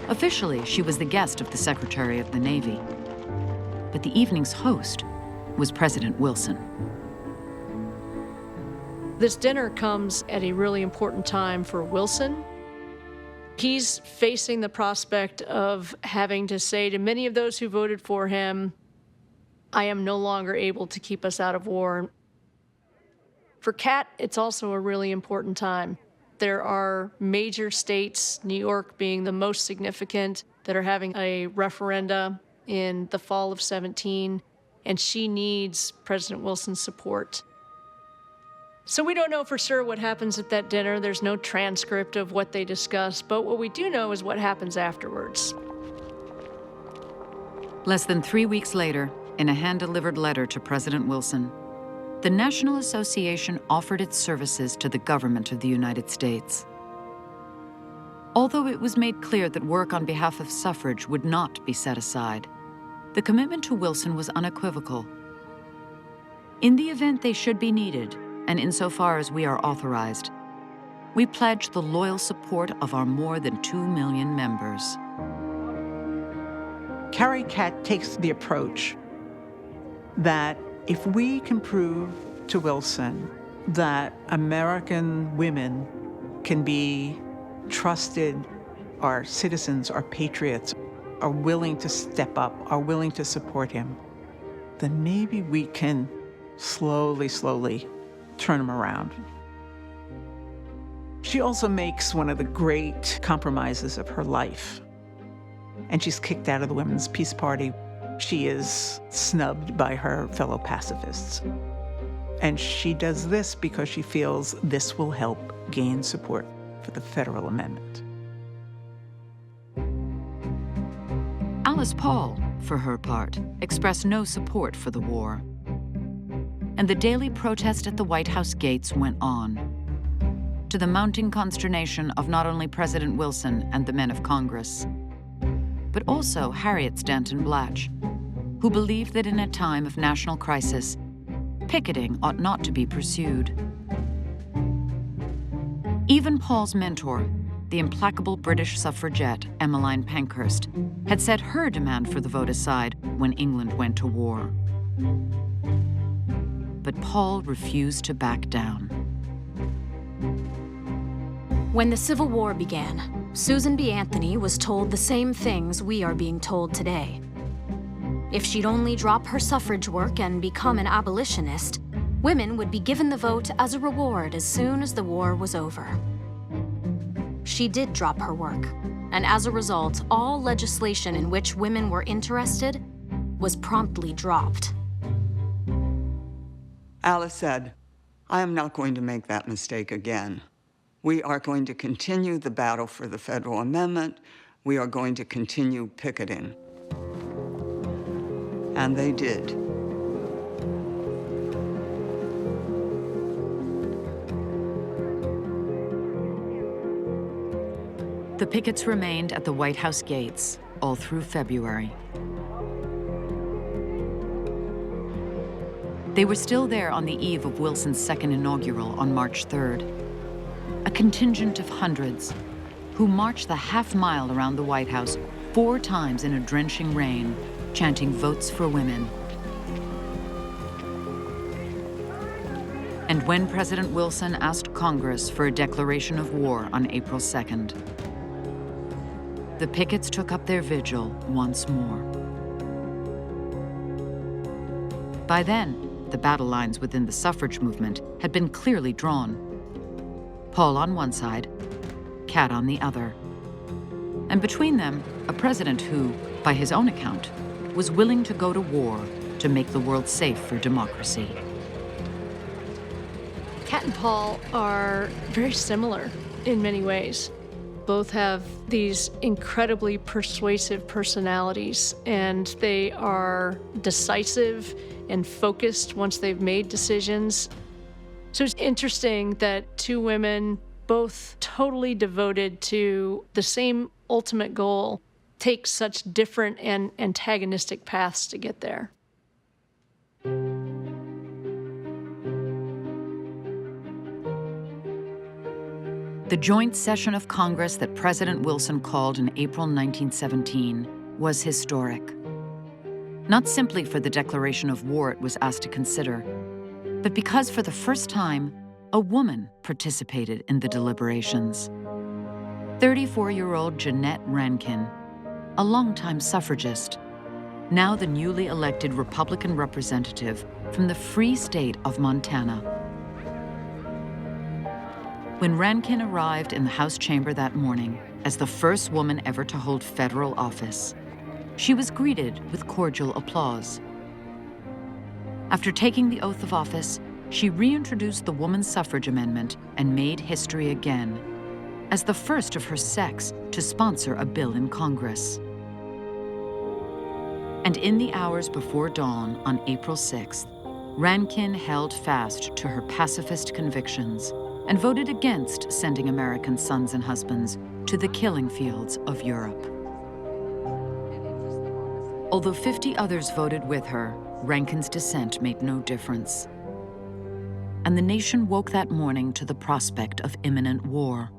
Officially, she was the guest of the Secretary of the Navy, but the evening's host was President Wilson. This dinner comes at a really important time for Wilson. He's facing the prospect of having to say to many of those who voted for him, I am no longer able to keep us out of war. For Catt, it's also a really important time. There are major states, New York being the most significant, that are having a referenda in the fall of 17, and she needs President Wilson's support. So we don't know for sure what happens at that dinner. There's no transcript of what they discuss, but what we do know is what happens afterwards. Less than 3 weeks later, in a hand-delivered letter to President Wilson, the National Association offered its services to the government of the United States. Although it was made clear that work on behalf of suffrage would not be set aside, the commitment to Wilson was unequivocal. In the event they should be needed, and insofar as we are authorized, we pledge the loyal support of our more than 2 million members. Carrie Catt takes the approach that if we can prove to Wilson that American women can be trusted, are citizens, are patriots, are willing to step up, are willing to support him, then maybe we can slowly turn him around. She also makes one of the great compromises of her life. And she's kicked out of the Women's Peace Party. She is snubbed by her fellow pacifists. And she does this because she feels this will help gain support for the federal amendment. Alice Paul, for her part, expressed no support for the war. And the daily protest at the White House gates went on, to the mounting consternation of not only President Wilson and the men of Congress, but also Harriet Stanton Blatch, who believed that in a time of national crisis, picketing ought not to be pursued. Even Paul's mentor, the implacable British suffragette Emmeline Pankhurst, had set her demand for the vote aside when England went to war. But Paul refused to back down. When the Civil War began, Susan B. Anthony was told the same things we are being told today. If she'd only drop her suffrage work and become an abolitionist, women would be given the vote as a reward as soon as the war was over. She did drop her work, and as a result, all legislation in which women were interested was promptly dropped. Alice said, I am not going to make that mistake again. We are going to continue the battle for the federal amendment. We are going to continue picketing. And they did. The pickets remained at the White House gates all through February. They were still there on the eve of Wilson's second inaugural on March 3rd. A contingent of hundreds, who marched the half-mile around the White House 4 times in a drenching rain, chanting votes for women. And when President Wilson asked Congress for a declaration of war on April 2nd, the pickets took up their vigil once more. By then, the battle lines within the suffrage movement had been clearly drawn. Paul on one side, Catt on the other. And between them, a president who, by his own account, was willing to go to war to make the world safe for democracy. Catt and Paul are very similar in many ways. Both have these incredibly persuasive personalities, and they are decisive and focused once they've made decisions. So it's interesting that 2 women, both totally devoted to the same ultimate goal, take such different and antagonistic paths to get there. The joint session of Congress that President Wilson called in April 1917 was historic. Not simply for the declaration of war it was asked to consider, but because for the first time, a woman participated in the deliberations. 34-year-old Jeanette Rankin, a longtime suffragist, now the newly elected Republican representative from the free state of Montana. When Rankin arrived in the House chamber that morning as the first woman ever to hold federal office, she was greeted with cordial applause. After taking the oath of office, she reintroduced the woman's suffrage amendment and made history again, as the first of her sex to sponsor a bill in Congress. And in the hours before dawn on April 6th, Rankin held fast to her pacifist convictions and voted against sending American sons and husbands to the killing fields of Europe. Although 50 others voted with her, Rankin's dissent made no difference. And the nation woke that morning to the prospect of imminent war,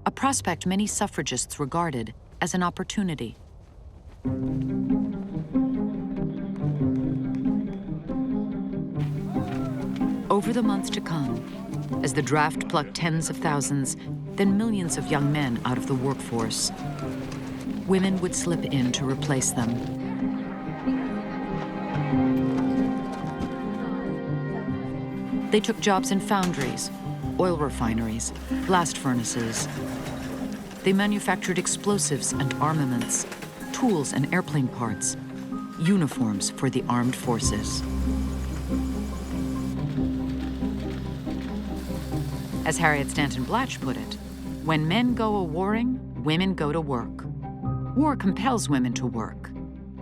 a prospect many suffragists regarded as an opportunity. Over the months to come, as the draft plucked tens of thousands, then millions of young men out of the workforce, women would slip in to replace them. They took jobs in foundries, oil refineries, blast furnaces. They manufactured explosives and armaments, tools and airplane parts, uniforms for the armed forces. As Harriet Stanton Blatch put it, when men go a-warring, women go to work. War compels women to work.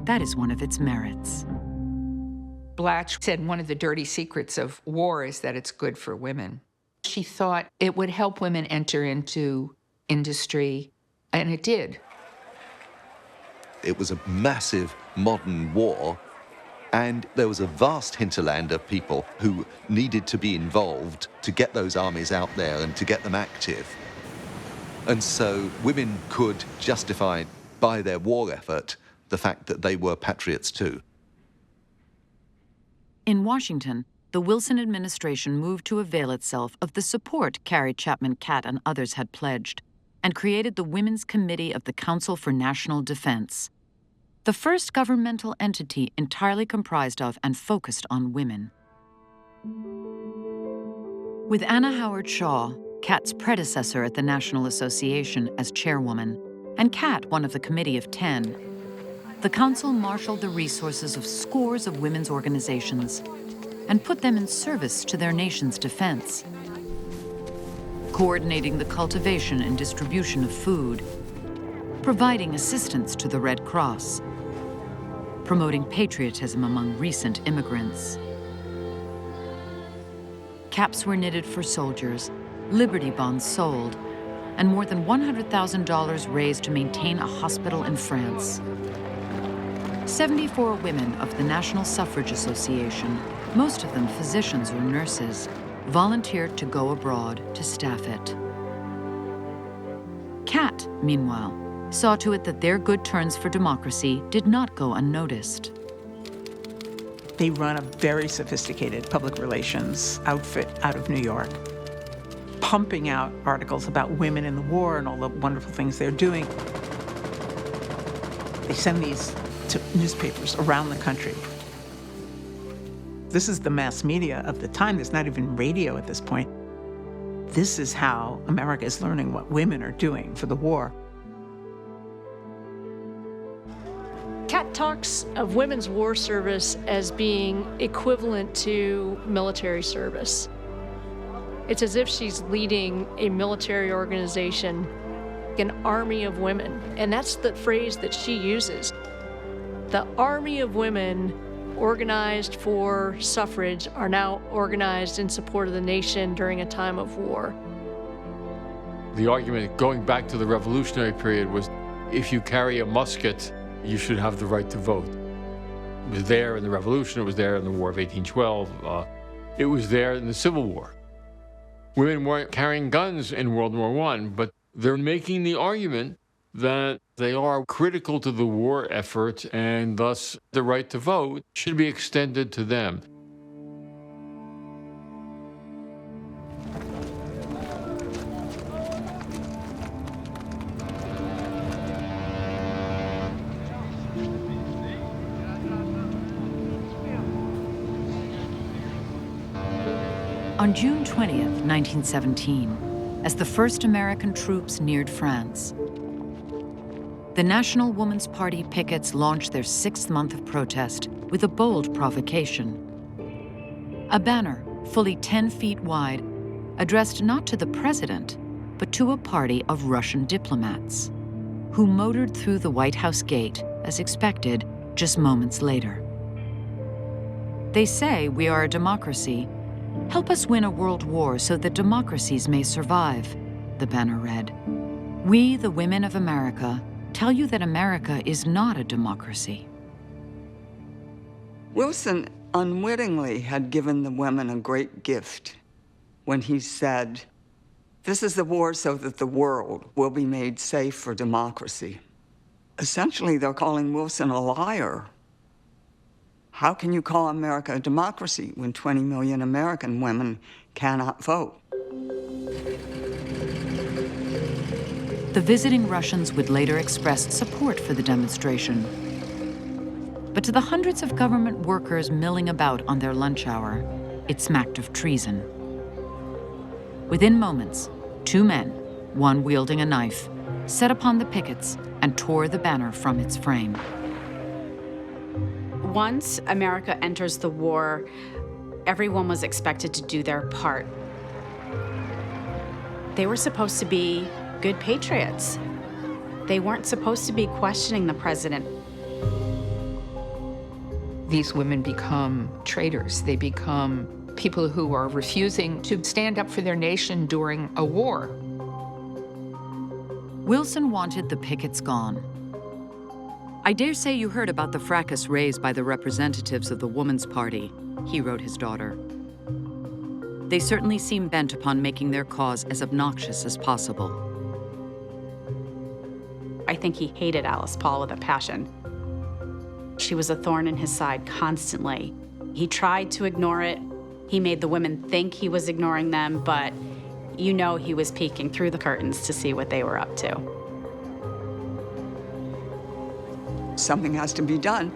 That is one of its merits. Blatch said one of the dirty secrets of war is that it's good for women. She thought it would help women enter into industry, and it did. It was a massive modern war, and there was a vast hinterland of people who needed to be involved to get those armies out there and to get them active. And so women could justify by their war effort the fact that they were patriots too. In Washington, the Wilson administration moved to avail itself of the support Carrie, Chapman, Catt, and others had pledged, and created the Women's Committee of the Council for National Defense, the first governmental entity entirely comprised of and focused on women. With Anna Howard Shaw, Catt's predecessor at the National Association, as chairwoman, and Catt one of the Committee of 10, the council marshaled the resources of scores of women's organizations and put them in service to their nation's defense, coordinating the cultivation and distribution of food, providing assistance to the Red Cross, promoting patriotism among recent immigrants. Caps were knitted for soldiers, Liberty bonds sold, and more than $100,000 raised to maintain a hospital in France. 74 women of the National Suffrage Association, most of them physicians or nurses, volunteered to go abroad to staff it. Catt, meanwhile, saw to it that their good turns for democracy did not go unnoticed. They run a very sophisticated public relations outfit out of New York, pumping out articles about women in the war and all the wonderful things they're doing. They send these to newspapers around the country. This is the mass media of the time. There's not even radio at this point. This is how America is learning what women are doing for the war. Catt talks of women's war service as being equivalent to military service. It's as if she's leading a military organization, an army of women, and that's the phrase that she uses. The army of women organized for suffrage are now organized in support of the nation during a time of war. The argument going back to the Revolutionary period was, if you carry a musket, you should have the right to vote. It was there in the Revolution, it was there in the War of 1812, it was there in the Civil War. Women weren't carrying guns in World War I, but they're making the argument that they are critical to the war effort, and thus the right to vote should be extended to them. On June 20th, 1917, as the first American troops neared France, the National Woman's Party pickets launched their 6th month of protest with a bold provocation. A banner fully 10 feet wide, addressed not to the president, but to a party of Russian diplomats, who motored through the White House gate, as expected, just moments later. They say we are a democracy. Help us win a world war so that democracies may survive, the banner read. We, the women of America, tell you that America is not a democracy. Wilson unwittingly had given the women a great gift when he said, "This is the war so that the world will be made safe for democracy." Essentially, they're calling Wilson a liar. How can you call America a democracy when 20 million American women cannot vote? The visiting Russians would later express support for the demonstration. But to the hundreds of government workers milling about on their lunch hour, it smacked of treason. Within moments, 2 men, one wielding a knife, set upon the pickets and tore the banner from its frame. Once America enters the war, everyone was expected to do their part. They were supposed to be good patriots. They weren't supposed to be questioning the president. These women become traitors. They become people who are refusing to stand up for their nation during a war. Wilson wanted the pickets gone. I dare say you heard about the fracas raised by the representatives of the Woman's Party, he wrote his daughter. They certainly seem bent upon making their cause as obnoxious as possible. I think he hated Alice Paul with a passion. She was a thorn in his side constantly. He tried to ignore it. He made the women think he was ignoring them, but you know he was peeking through the curtains to see what they were up to. Something has to be done,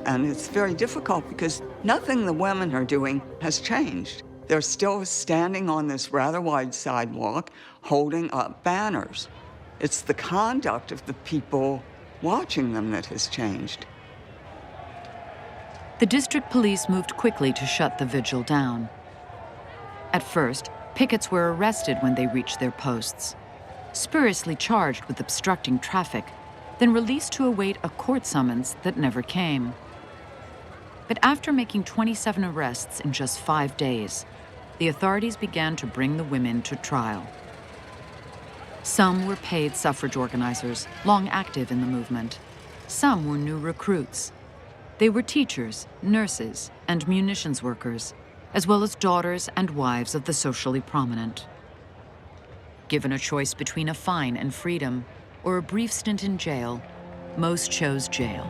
and it's very difficult because nothing the women are doing has changed. They're still standing on this rather wide sidewalk, holding up banners. It's the conduct of the people watching them that has changed. The district police moved quickly to shut the vigil down. At first, pickets were arrested when they reached their posts, spuriously charged with obstructing traffic, then released to await a court summons that never came. But after making 27 arrests in just 5 days, the authorities began to bring the women to trial. Some were paid suffrage organizers, long active in the movement. Some were new recruits. They were teachers, nurses, and munitions workers, as well as daughters and wives of the socially prominent. Given a choice between a fine and freedom or a brief stint in jail, most chose jail.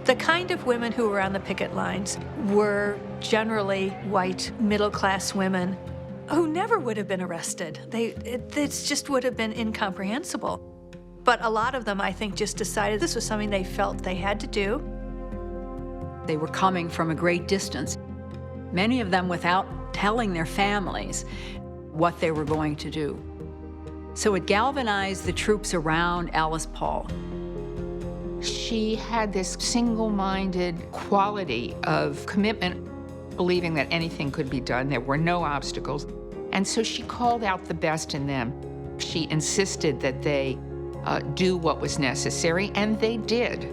The kind of women who were on the picket lines were generally white, middle-class women who never would have been arrested. It just would have been incomprehensible. But a lot of them, I think, just decided this was something they felt they had to do. They were coming from a great distance, many of them without telling their families what they were going to do. So it galvanized the troops around Alice Paul. She had this single-minded quality of commitment, believing that anything could be done. There were no obstacles. And so she called out the best in them. She insisted that they do what was necessary, and they did.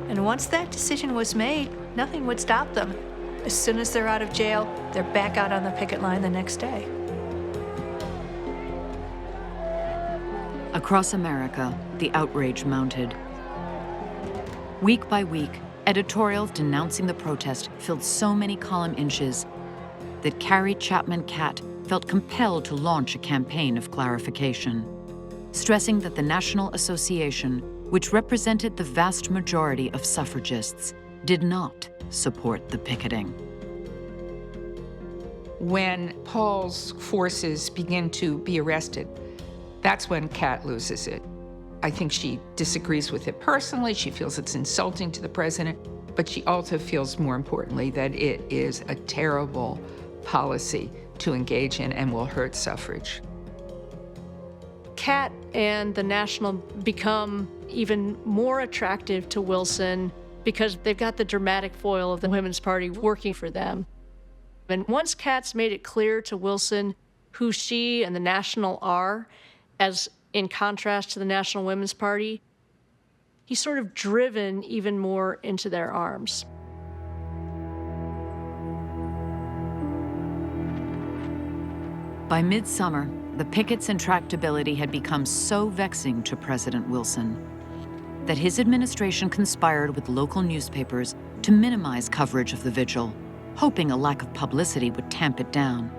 And once that decision was made, nothing would stop them. As soon as they're out of jail, they're back out on the picket line the next day. Across America, the outrage mounted. Week by week, editorials denouncing the protest filled so many column inches that Carrie, Chapman, Catt felt compelled to launch a campaign of clarification, stressing that the National Association, which represented the vast majority of suffragists, did not support the picketing. When Paul's forces begin to be arrested, that's when Catt loses it. I think she disagrees with it personally. She feels it's insulting to the president, but she also feels, more importantly, that it is a terrible policy to engage in and will hurt suffrage. Catt and the National become even more attractive to Wilson because they've got the dramatic foil of the Women's Party working for them. And once Catt's made it clear to Wilson who she and the National are, as in contrast to the National Women's Party, he's sort of driven even more into their arms. By midsummer, the pickets' intractability had become so vexing to President Wilson that his administration conspired with local newspapers to minimize coverage of the vigil, hoping a lack of publicity would tamp it down.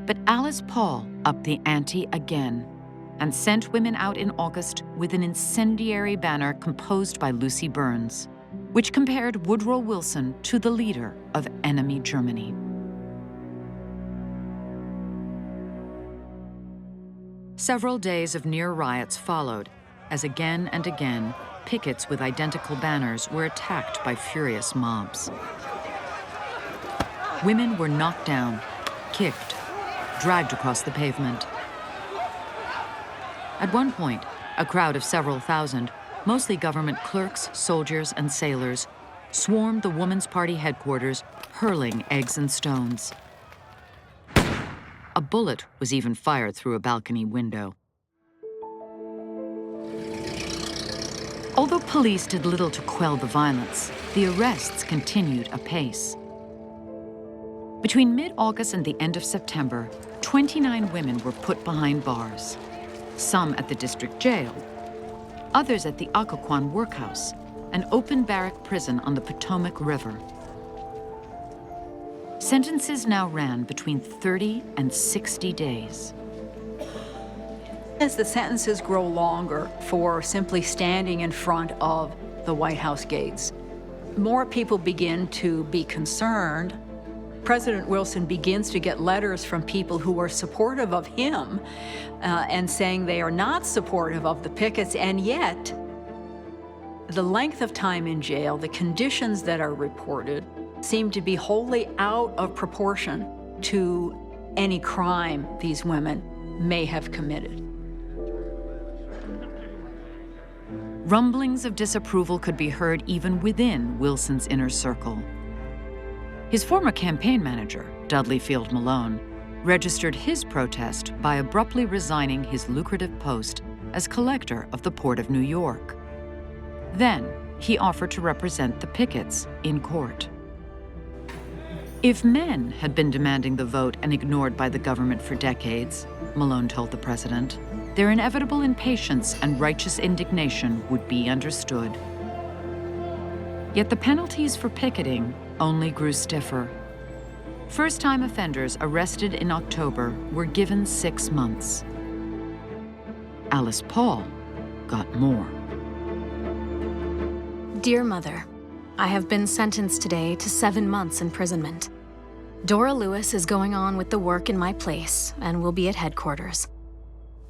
But Alice Paul upped the ante again and sent women out in August with an incendiary banner composed by Lucy Burns, which compared Woodrow Wilson to the leader of enemy Germany. Several days of near riots followed, as again and again, pickets with identical banners were attacked by furious mobs. Women were knocked down, kicked, dragged across the pavement. At one point, a crowd of several thousand, mostly government clerks, soldiers, and sailors, swarmed the Woman's Party headquarters, hurling eggs and stones. A bullet was even fired through a balcony window. Although police did little to quell the violence, the arrests continued apace. Between mid-August and the end of September, 29 women were put behind bars, some at the district jail, others at the Occoquan workhouse, an open barrack prison on the Potomac River. Sentences now ran between 30 and 60 days. As the sentences grow longer for simply standing in front of the White House gates, more people begin to be concerned. President Wilson begins to get letters from people who are supportive of him and saying they are not supportive of the pickets, and yet the length of time in jail, the conditions that are reported, seem to be wholly out of proportion to any crime these women may have committed. Rumblings of disapproval could be heard even within Wilson's inner circle. His former campaign manager, Dudley Field Malone, registered his protest by abruptly resigning his lucrative post as collector of the Port of New York. Then, he offered to represent the pickets in court. If men had been demanding the vote and ignored by the government for decades, Malone told the president, their inevitable impatience and righteous indignation would be understood. Yet the penalties for picketing only grew stiffer. First-time offenders arrested in October were given 6 months. Alice Paul got more. Dear Mother, I have been sentenced today to 7 months imprisonment. Dora Lewis is going on with the work in my place and will be at headquarters.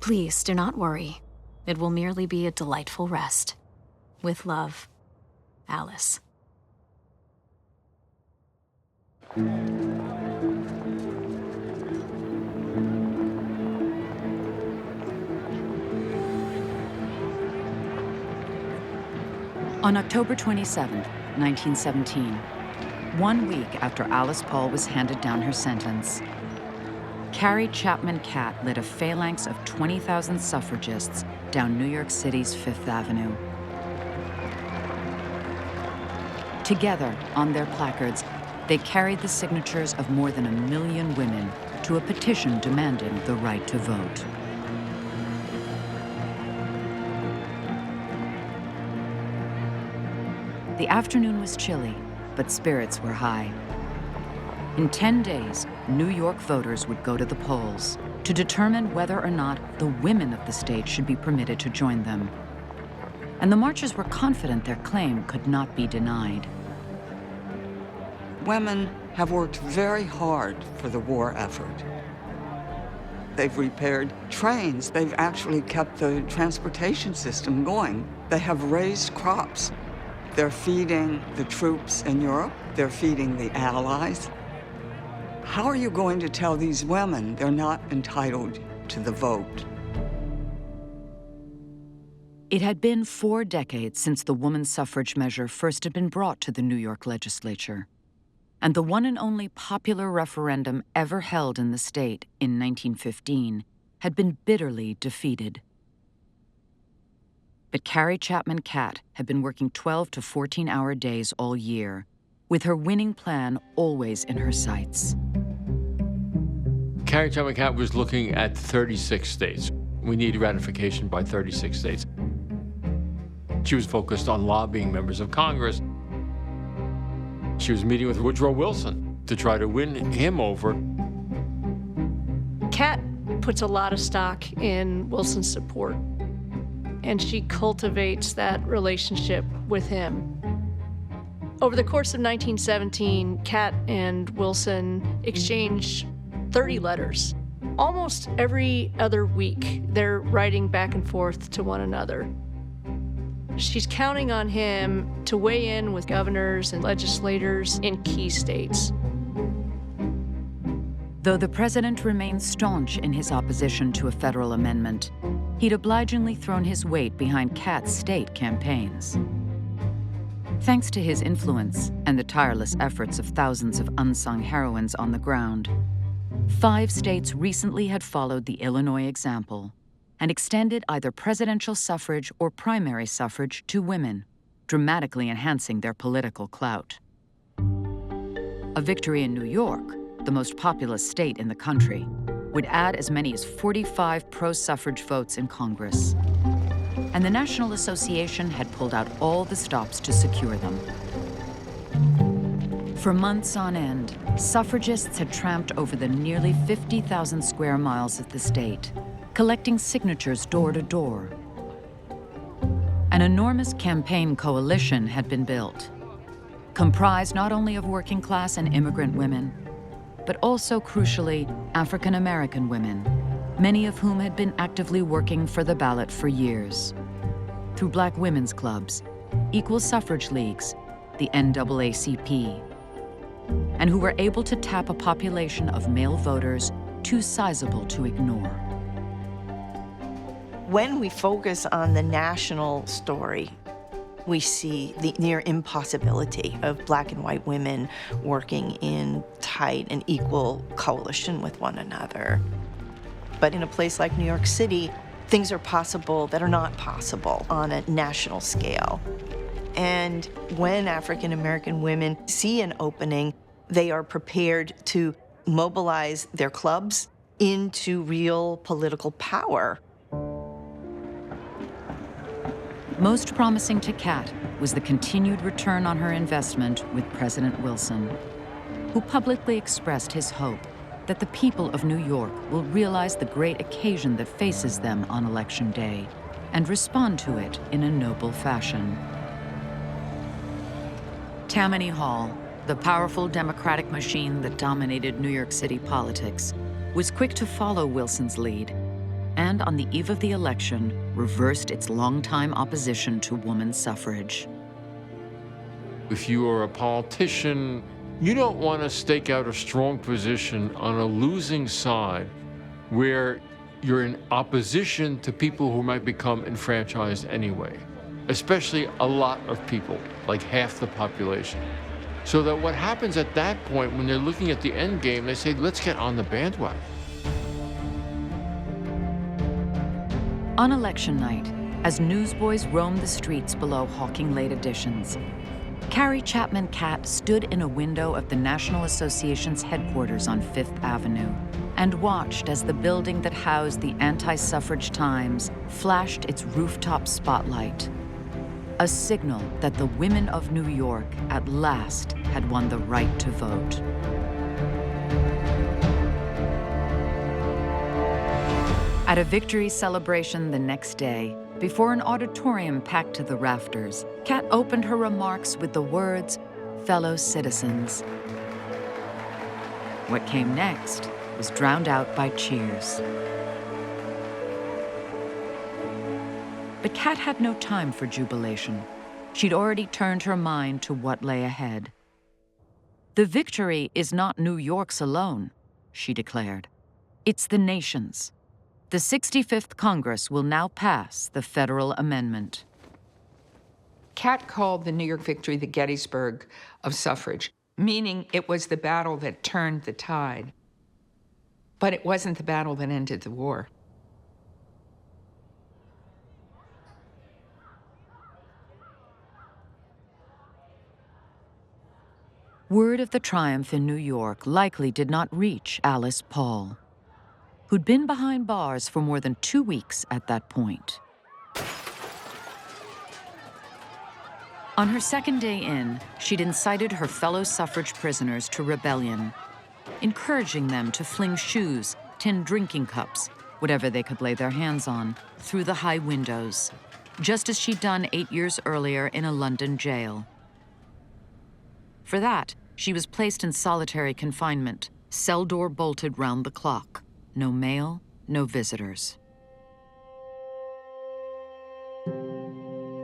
Please do not worry. It will merely be a delightful rest. With love, Alice. On October 27, 1917, 1 week after Alice Paul was handed down her sentence, Carrie Chapman Catt led a phalanx of 20,000 suffragists down New York City's Fifth Avenue. Together, on their placards, they carried the signatures of more than 1 million women to a petition demanding the right to vote. The afternoon was chilly, but spirits were high. In 10 days, New York voters would go to the polls to determine whether or not the women of the state should be permitted to join them. And the marchers were confident their claim could not be denied. Women have worked very hard for the war effort. They've repaired trains. They've actually kept the transportation system going. They have raised crops. They're feeding the troops in Europe. They're feeding the Allies. How are you going to tell these women they're not entitled to the vote? It had been 4 decades since the woman's suffrage measure first had been brought to the New York legislature. And the one and only popular referendum ever held in the state in 1915 had been bitterly defeated. But Carrie Chapman Catt had been working 12 to 14-hour days all year, with her winning plan always in her sights. Carrie Chapman Catt was looking at 36 states. We need ratification by 36 states. She was focused on lobbying members of Congress. She was meeting with Woodrow Wilson to try to win him over. Catt puts a lot of stock in Wilson's support, and she cultivates that relationship with him. Over the course of 1917, Catt and Wilson exchanged 30 letters. Almost every other week, they're writing back and forth to one another. She's counting on him to weigh in with governors and legislators in key states. Though the president remained staunch in his opposition to a federal amendment, he'd obligingly thrown his weight behind Catt's state campaigns. Thanks to his influence and the tireless efforts of thousands of unsung heroines on the ground, 5 states recently had followed the Illinois example and extended either presidential suffrage or primary suffrage to women, dramatically enhancing their political clout. A victory in New York, the most populous state in the country, would add as many as 45 pro-suffrage votes in Congress. And the National Association had pulled out all the stops to secure them. For months on end, suffragists had tramped over the nearly 50,000 square miles of the state, collecting signatures door to door. An enormous campaign coalition had been built, comprised not only of working class and immigrant women, but also, crucially, African American women, many of whom had been actively working for the ballot for years. Through black women's clubs, equal suffrage leagues, the NAACP, and who were able to tap a population of male voters too sizable to ignore. When we focus on the national story, we see the near impossibility of black and white women working in tight and equal coalition with one another. But in a place like New York City, things are possible that are not possible on a national scale. And when African American women see an opening, they are prepared to mobilize their clubs into real political power. Most promising to Catt was the continued return on her investment with President Wilson. who publicly expressed his hope that the people of New York will realize the great occasion that faces them on Election Day and respond to it in a noble fashion. Tammany Hall, the powerful Democratic machine that dominated New York City politics, was quick to follow Wilson's lead, and on the eve of the election, reversed its longtime opposition to women's suffrage. If you are a politician, you don't want to stake out a strong position on a losing side where you're in opposition to people who might become enfranchised anyway, especially a lot of people, like half the population. So that what happens at that point when they're looking at the end game, they say, let's get on the bandwagon. On election night, as newsboys roamed the streets below hawking late editions, Carrie Chapman Catt stood in a window of the National Association's headquarters on Fifth Avenue and watched as the building that housed the anti-suffrage Times flashed its rooftop spotlight, a signal that the women of New York at last had won the right to vote. At a victory celebration the next day, before an auditorium packed to the rafters, Catt opened her remarks with the words, "Fellow citizens." What came next was drowned out by cheers. But Catt had no time for jubilation. She'd already turned her mind to what lay ahead. The victory is not New York's alone, she declared. It's the nation's. The 65th Congress will now pass the federal amendment. Catt called the New York victory the Gettysburg of suffrage, meaning it was the battle that turned the tide. But it wasn't the battle that ended the war. Word of the triumph in New York likely did not reach Alice Paul, who'd been behind bars for more than 2 weeks at that point. On her second day in, she'd incited her fellow suffrage prisoners to rebellion, encouraging them to fling shoes, tin drinking cups, whatever they could lay their hands on, through the high windows, just as she'd done 8 years earlier in a London jail. For that, she was placed in solitary confinement, cell door bolted round the clock. No mail, no visitors.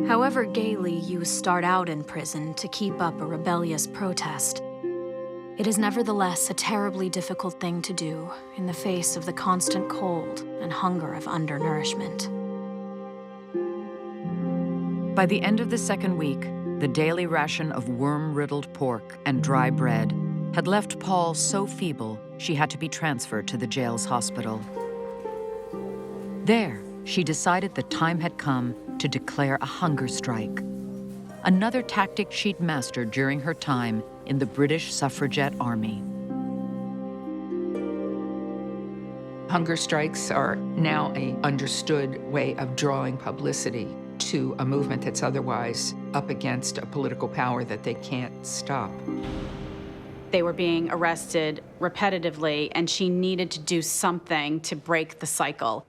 However gaily you start out in prison to keep up a rebellious protest, it is nevertheless a terribly difficult thing to do in the face of the constant cold and hunger of undernourishment. By the end of the second week, the daily ration of worm-riddled pork and dry bread had left Paul so feeble she had to be transferred to the jail's hospital. There, she decided the time had come to declare a hunger strike, another tactic she'd mastered during her time in the British suffragette army. Hunger strikes are now an understood way of drawing publicity to a movement that's otherwise up against a political power that they can't stop. They were being arrested repetitively, and she needed to do something to break the cycle.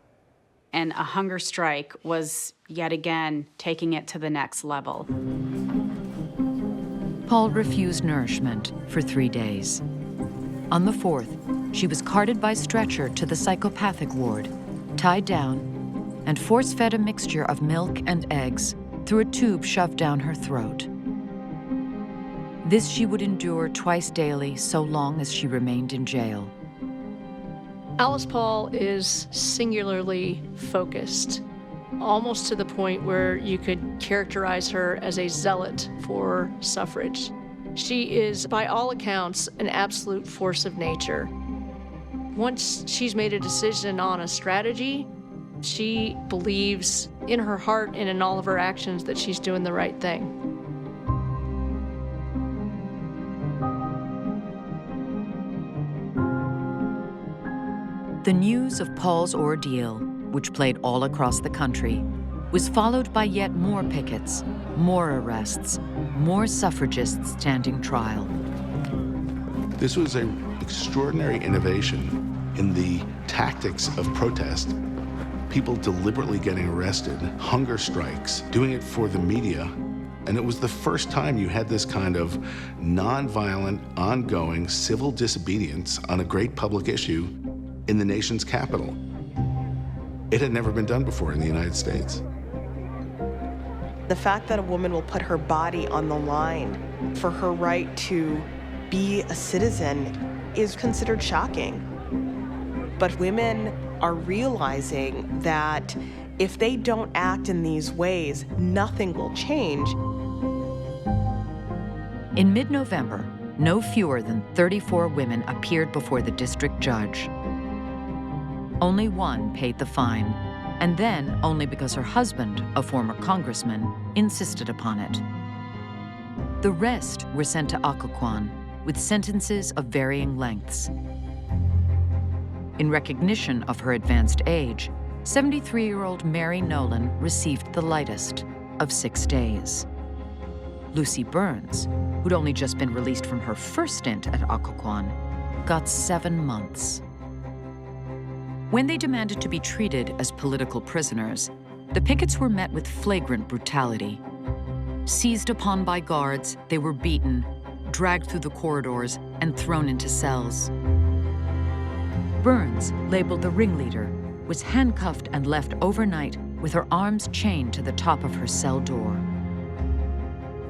And a hunger strike was, yet again, taking it to the next level. Paul refused nourishment for 3 days. On the 4th, she was carted by stretcher to the psychopathic ward, tied down, and force-fed a mixture of milk and eggs through a tube shoved down her throat. This she would endure twice daily so long as she remained in jail. Alice Paul is singularly focused, almost to the point where you could characterize her as a zealot for suffrage. She is, by all accounts, an absolute force of nature. Once she's made a decision on a strategy, she believes in her heart and in all of her actions that she's doing the right thing. The news of Paul's ordeal, which played all across the country, was followed by yet more pickets, more arrests, more suffragists standing trial. This was an extraordinary innovation in the tactics of protest. People deliberately getting arrested, hunger strikes, doing it for the media. And it was the first time you had this kind of nonviolent, ongoing civil disobedience on a great public issue in the nation's capital. It had never been done before in the United States. The fact that a woman will put her body on the line for her right to be a citizen is considered shocking. But women are realizing that if they don't act in these ways, nothing will change. In mid-November, no fewer than 34 women appeared before the district judge. Only one paid the fine, and then only because her husband, a former congressman, insisted upon it. The rest were sent to Occoquan with sentences of varying lengths. In recognition of her advanced age, 73-year-old Mary Nolan received the lightest of 6 days. Lucy Burns, who'd only just been released from her first stint at Occoquan, got 7 months. When they demanded to be treated as political prisoners, the pickets were met with flagrant brutality. Seized upon by guards, they were beaten, dragged through the corridors, and thrown into cells. Burns, labeled the ringleader, was handcuffed and left overnight with her arms chained to the top of her cell door.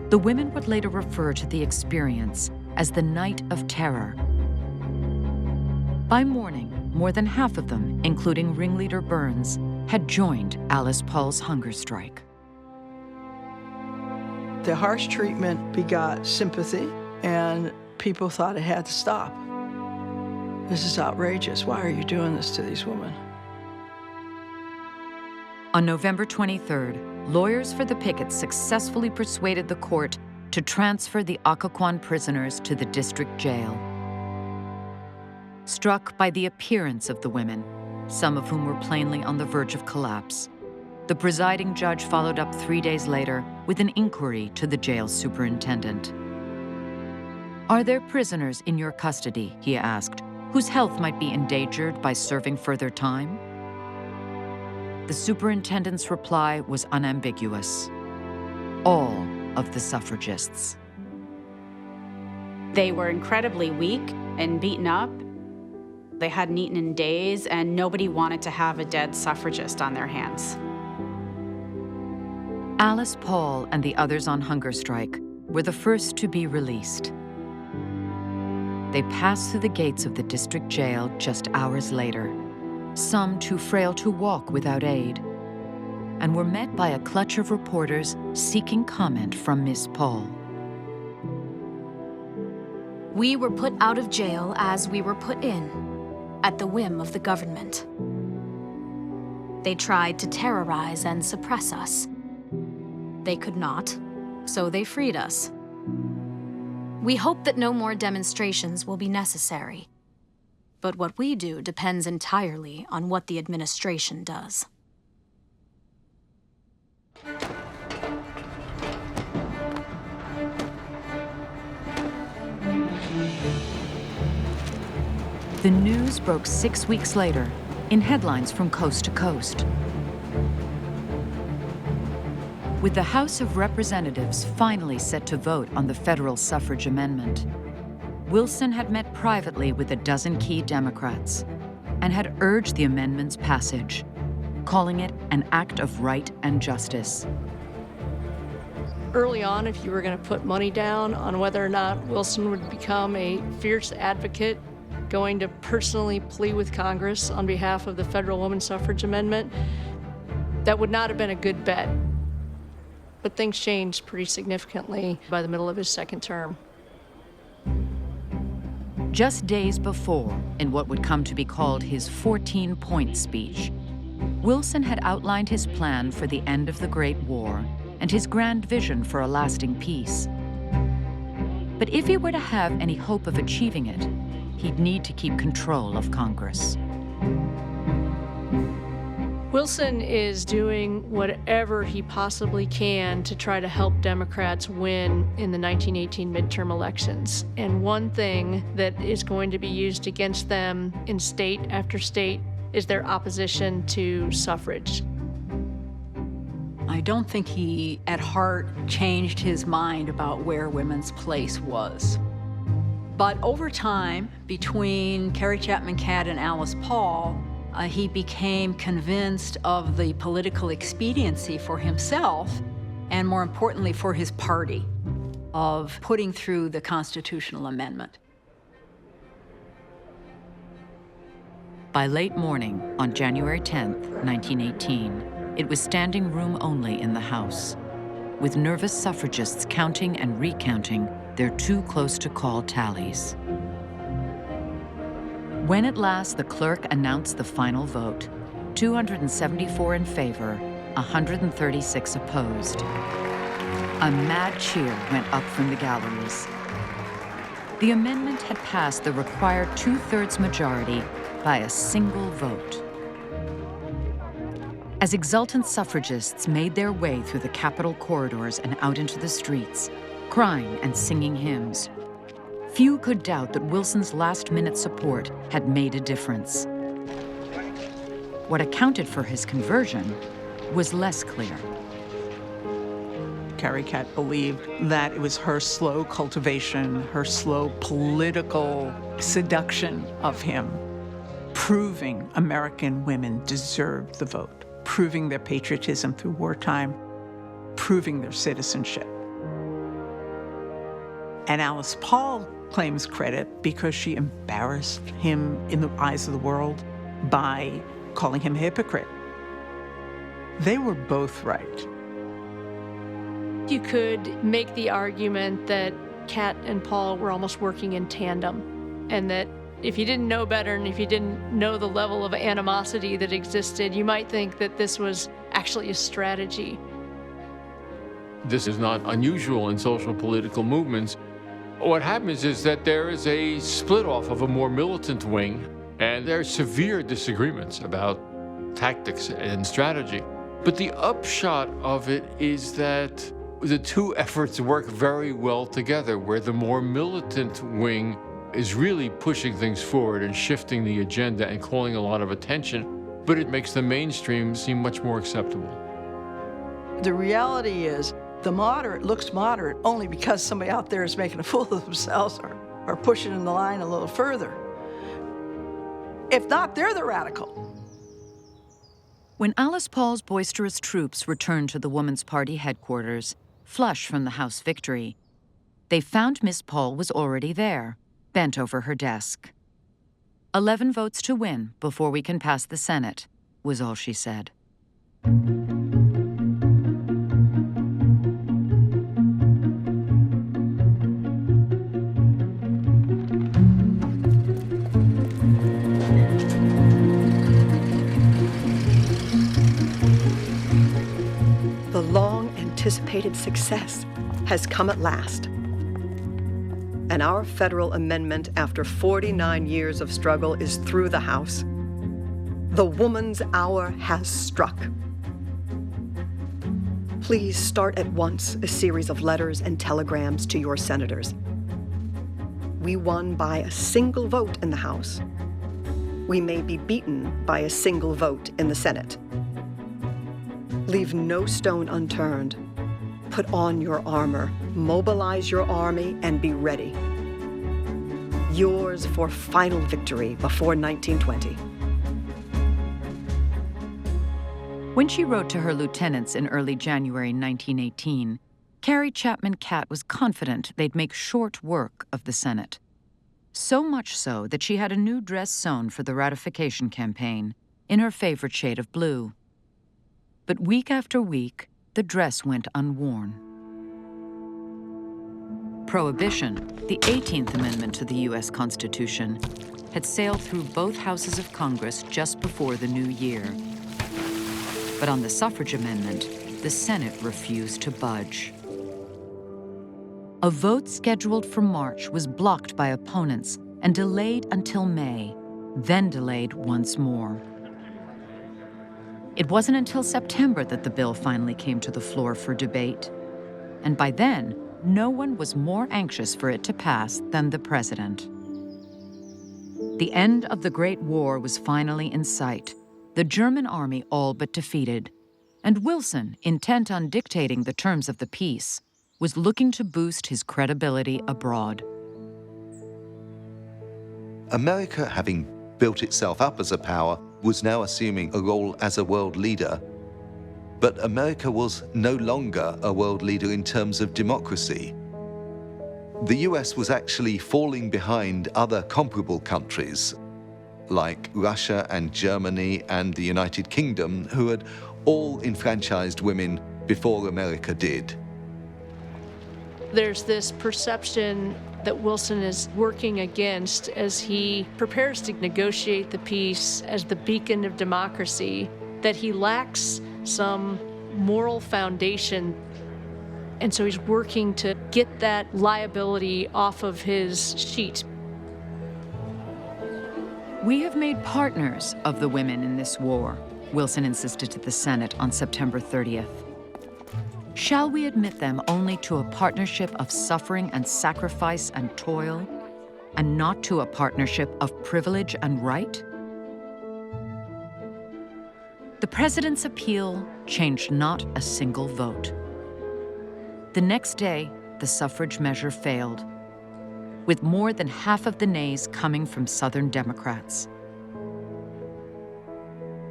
The women would later refer to the experience as the Night of Terror. By morning, more than half of them, including ringleader Burns, had joined Alice Paul's hunger strike. The harsh treatment begot sympathy, and people thought it had to stop. This is outrageous. Why are you doing this to these women? On November 23rd, lawyers for the pickets successfully persuaded the court to transfer the Occoquan prisoners to the district jail. Struck by the appearance of the women, some of whom were plainly on the verge of collapse, the presiding judge followed up 3 days later with an inquiry to the jail superintendent. "Are there prisoners in your custody," he asked, "whose health might be endangered by serving further time?" The superintendent's reply was unambiguous. All of the suffragists. They were incredibly weak and beaten up. They hadn't eaten in days, and nobody wanted to have a dead suffragist on their hands. Alice Paul and the others on hunger strike were the first to be released. They passed through the gates of the district jail just hours later, some too frail to walk without aid, and were met by a clutch of reporters seeking comment from Miss Paul. We were put out of jail as we were put in, at the whim of the government. They tried to terrorize and suppress us. They could not, so they freed us. We hope that no more demonstrations will be necessary. But what we do depends entirely on what the administration does. The news broke 6 weeks later in headlines from coast to coast. With the House of Representatives finally set to vote on the federal suffrage amendment, Wilson had met privately with a dozen key Democrats and had urged the amendment's passage, calling it an act of right and justice. Early on, if you were going to put money down on whether or not Wilson would become a fierce advocate, going to personally plea with Congress on behalf of the federal women's suffrage amendment, that would not have been a good bet. But things changed pretty significantly by the middle of his second term. Just days before, in what would come to be called his 14-point speech, Wilson had outlined his plan for the end of the Great War and his grand vision for a lasting peace. But if he were to have any hope of achieving it, he'd need to keep control of Congress. Wilson is doing whatever he possibly can to try to help Democrats win in the 1918 midterm elections. And one thing that is going to be used against them in state after state is their opposition to suffrage. I don't think he, at heart, changed his mind about where women's place was. But over time, between Carrie Chapman Catt and Alice Paul, he became convinced of the political expediency for himself, and more importantly for his party, of putting through the constitutional amendment. By late morning on January 10, 1918, it was standing room only in the House, with nervous suffragists counting and recounting their too-close-to-call tallies. When at last the clerk announced the final vote, 274 in favor, 136 opposed. A mad cheer went up from the galleries. The amendment had passed the required 2/3 majority by a single vote. As exultant suffragists made their way through the Capitol corridors and out into the streets, crying and singing hymns, few could doubt that Wilson's last-minute support had made a difference. What accounted for his conversion was less clear. Carrie Catt believed that it was her slow cultivation, her slow political seduction of him, proving American women deserved the vote, proving their patriotism through wartime, proving their citizenship. And Alice Paul claims credit because she embarrassed him in the eyes of the world by calling him a hypocrite. They were both right. You could make the argument that Catt and Paul were almost working in tandem, and that if you didn't know better and if you didn't know the level of animosity that existed, you might think that this was actually a strategy. This is not unusual in social political movements. What happens is that there is a split off of a more militant wing, and there are severe disagreements about tactics and strategy. But the upshot of it is that the two efforts work very well together, where the more militant wing is really pushing things forward and shifting the agenda and calling a lot of attention, but it makes the mainstream seem much more acceptable. The reality is, the moderate looks moderate only because somebody out there is making a fool of themselves or pushing in the line a little further. If not, they're the radical. When Alice Paul's boisterous troops returned to the Woman's Party headquarters, flush from the House victory, they found Miss Paul was already there, bent over her desk. 11 votes to win before we can pass the Senate, was all she said. The long-anticipated success has come at last. And our federal amendment, after 49 years of struggle, is through the House. The woman's hour has struck. Please start at once a series of letters and telegrams to your senators. We won by a single vote in the House. We may be beaten by a single vote in the Senate. Leave no stone unturned. Put on your armor, mobilize your army, and be ready. Yours for final victory before 1920. When she wrote to her lieutenants in early January 1918, Carrie Chapman Catt was confident they'd make short work of the Senate. So much so that she had a new dress sewn for the Ratification campaign in her favorite shade of blue. But week after week, the dress went unworn. Prohibition, the 18th Amendment to the U.S. Constitution, had sailed through both houses of Congress just before the new year. But on the suffrage amendment, the Senate refused to budge. A vote scheduled for March was blocked by opponents and delayed until May, then delayed once more. It wasn't until September that the bill finally came to the floor for debate. And by then, no one was more anxious for it to pass than the president. The end of the Great War was finally in sight, the German army all but defeated, and Wilson, intent on dictating the terms of the peace, was looking to boost his credibility abroad. America, having built itself up as a power, was now assuming a role as a world leader. But America was no longer a world leader in terms of democracy. The US was actually falling behind other comparable countries, like Russia and Germany and the United Kingdom, who had all enfranchised women before America did. There's this perception that Wilson is working against as he prepares to negotiate the peace as the beacon of democracy, that he lacks some moral foundation. And so he's working to get that liability off of his sheet. We have made partners of the women in this war, Wilson insisted to the Senate on September 30th. Shall we admit them only to a partnership of suffering and sacrifice and toil, and not to a partnership of privilege and right? The president's appeal changed not a single vote. The next day, the suffrage measure failed, with more than half of the nays coming from Southern Democrats.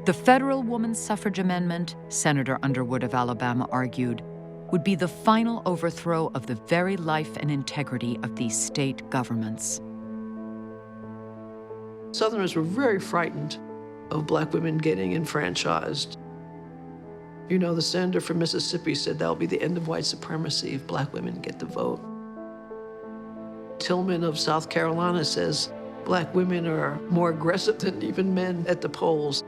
The federal woman's suffrage amendment, Senator Underwood of Alabama argued, would be the final overthrow of the very life and integrity of these state governments. Southerners were very frightened of black women getting enfranchised. You know, the senator from Mississippi said that'll be the end of white supremacy if black women get the vote. Tillman of South Carolina says black women are more aggressive than even men at the polls.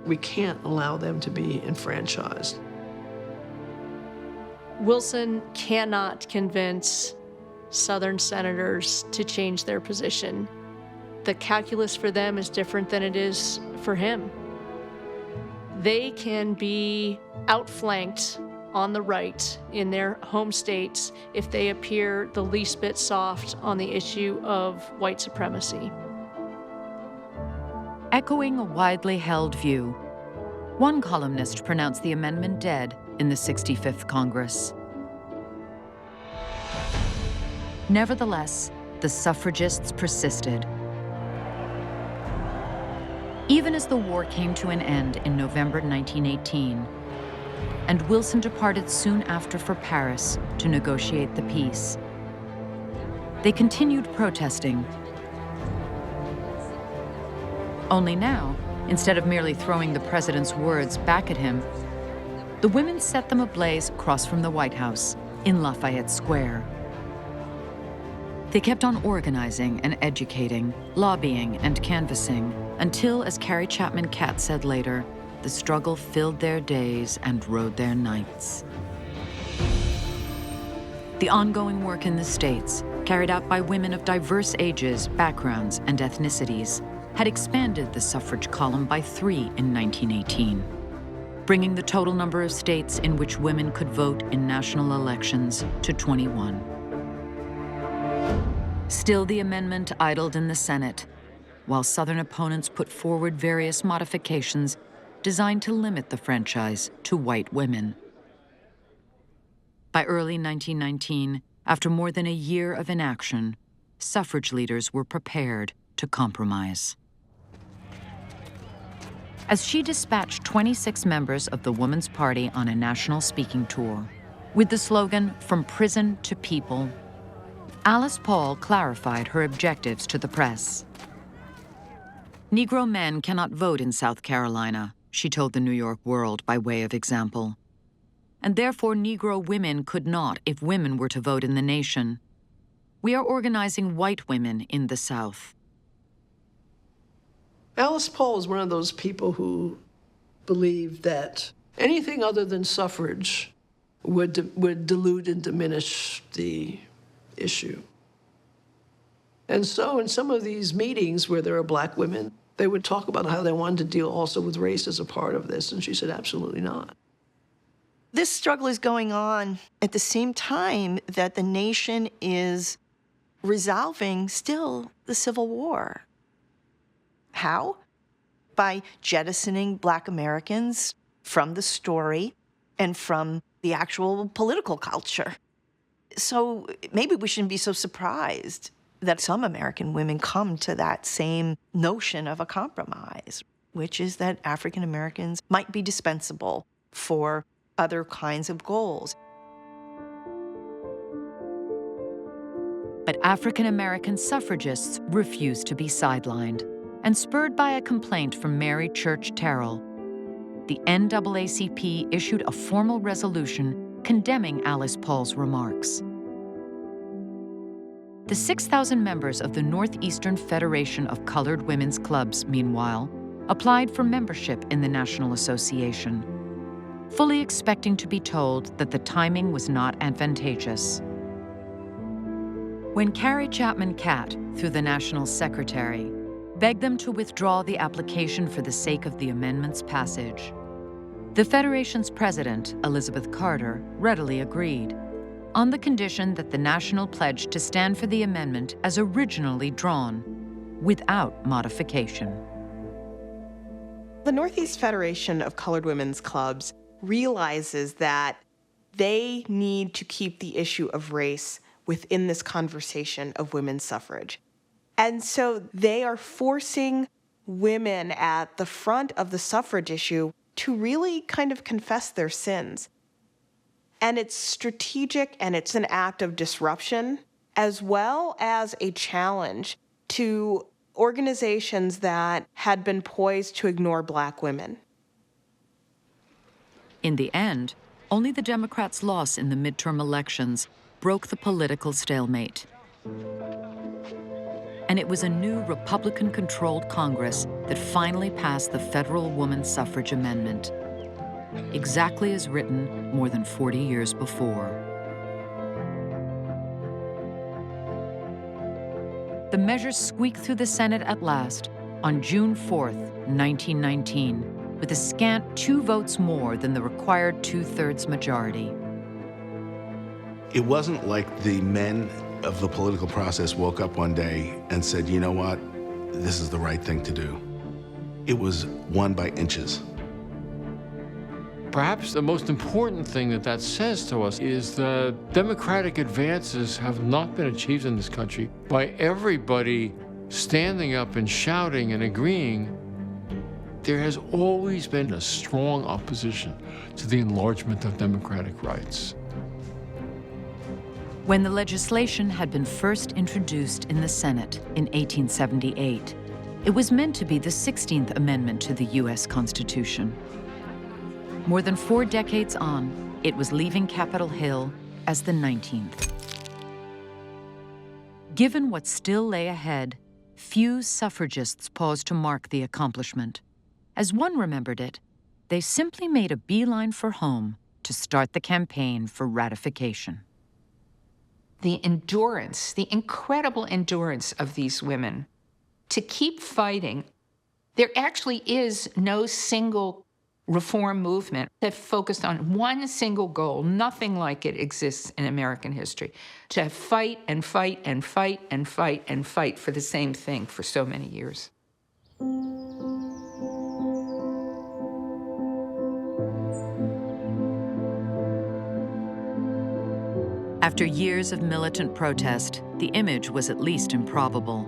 We can't allow them to be enfranchised. Wilson cannot convince Southern senators to change their position. The calculus for them is different than it is for him. They can be outflanked on the right in their home states if they appear the least bit soft on the issue of white supremacy. Echoing a widely held view, one columnist pronounced the amendment dead in the 65th Congress. Nevertheless, the suffragists persisted. Even as the war came to an end in November 1918, and Wilson departed soon after for Paris to negotiate the peace, they continued protesting. Only now, instead of merely throwing the president's words back at him, the women set them ablaze across from the White House in Lafayette Square. They kept on organizing and educating, lobbying and canvassing, until, as Carrie Chapman Catt said later, the struggle filled their days and rode their nights. The ongoing work in the states, carried out by women of diverse ages, backgrounds, and ethnicities, had expanded the suffrage column by 3 in 1918, bringing the total number of states in which women could vote in national elections to 21. Still, the amendment idled in the Senate, while Southern opponents put forward various modifications designed to limit the franchise to white women. By early 1919, after more than a year of inaction, suffrage leaders were prepared to compromise. As she dispatched 26 members of the Woman's Party on a national speaking tour, with the slogan, "From Prison to People," Alice Paul clarified her objectives to the press. Negro men cannot vote in South Carolina, she told the New York World by way of example. And therefore Negro women could not if women were to vote in the nation. We are organizing white women in the South. Alice Paul is one of those people who believed that anything other than suffrage would dilute and diminish the issue. And so in some of these meetings where there are black women, They would talk about how they wanted to deal also with race as a part of this, and she said, absolutely not. This struggle is going on at the same time that the nation is resolving still the Civil War. How? By jettisoning Black Americans from the story and from the actual political culture. So maybe we shouldn't be so surprised that some American women come to that same notion of a compromise, which is that African Americans might be dispensable for other kinds of goals. But African American suffragists refused to be sidelined, and spurred by a complaint from Mary Church Terrell, the NAACP issued a formal resolution condemning Alice Paul's remarks. The 6,000 members of the Northeastern Federation of Colored Women's Clubs, meanwhile, applied for membership in the National Association, fully expecting to be told that the timing was not advantageous. When Carrie Chapman Catt, through the National Secretary, begged them to withdraw the application for the sake of the amendment's passage, the Federation's president, Elizabeth Carter, readily agreed, on the condition that the National pledged to stand for the amendment as originally drawn, without modification. The Northeast Federation of Colored Women's Clubs realizes that they need to keep the issue of race within this conversation of women's suffrage. And so they are forcing women at the front of the suffrage issue to really kind of confess their sins. And it's strategic, and it's an act of disruption, as well as a challenge to organizations that had been poised to ignore Black women. In the end, only the Democrats' loss in the midterm elections broke the political stalemate. And it was a new Republican-controlled Congress that finally passed the federal woman suffrage amendment, exactly as written more than 40 years before. The measure squeaked through the Senate at last on June 4th, 1919, with a scant 2 votes more than the required 2/3 majority. It wasn't like the men of the political process woke up one day and said, you know what, this is the right thing to do. It was won by inches. Perhaps the most important thing that that says to us is that democratic advances have not been achieved in this country by everybody standing up and shouting and agreeing. There has always been a strong opposition to the enlargement of democratic rights. When the legislation had been first introduced in the Senate in 1878, it was meant to be the 16th Amendment to the U.S. Constitution. More than 4 decades on, it was leaving Capitol Hill as the 19th. Given what still lay ahead, few suffragists paused to mark the accomplishment. As one remembered it, they simply made a beeline for home to start the campaign for ratification. The endurance, the incredible endurance of these women to keep fighting. There actually is no single reform movement that focused on one single goal. Nothing like it exists in American history. To fight and fight and fight and fight and fight for the same thing for so many years. After years of militant protest, the image was at least improbable.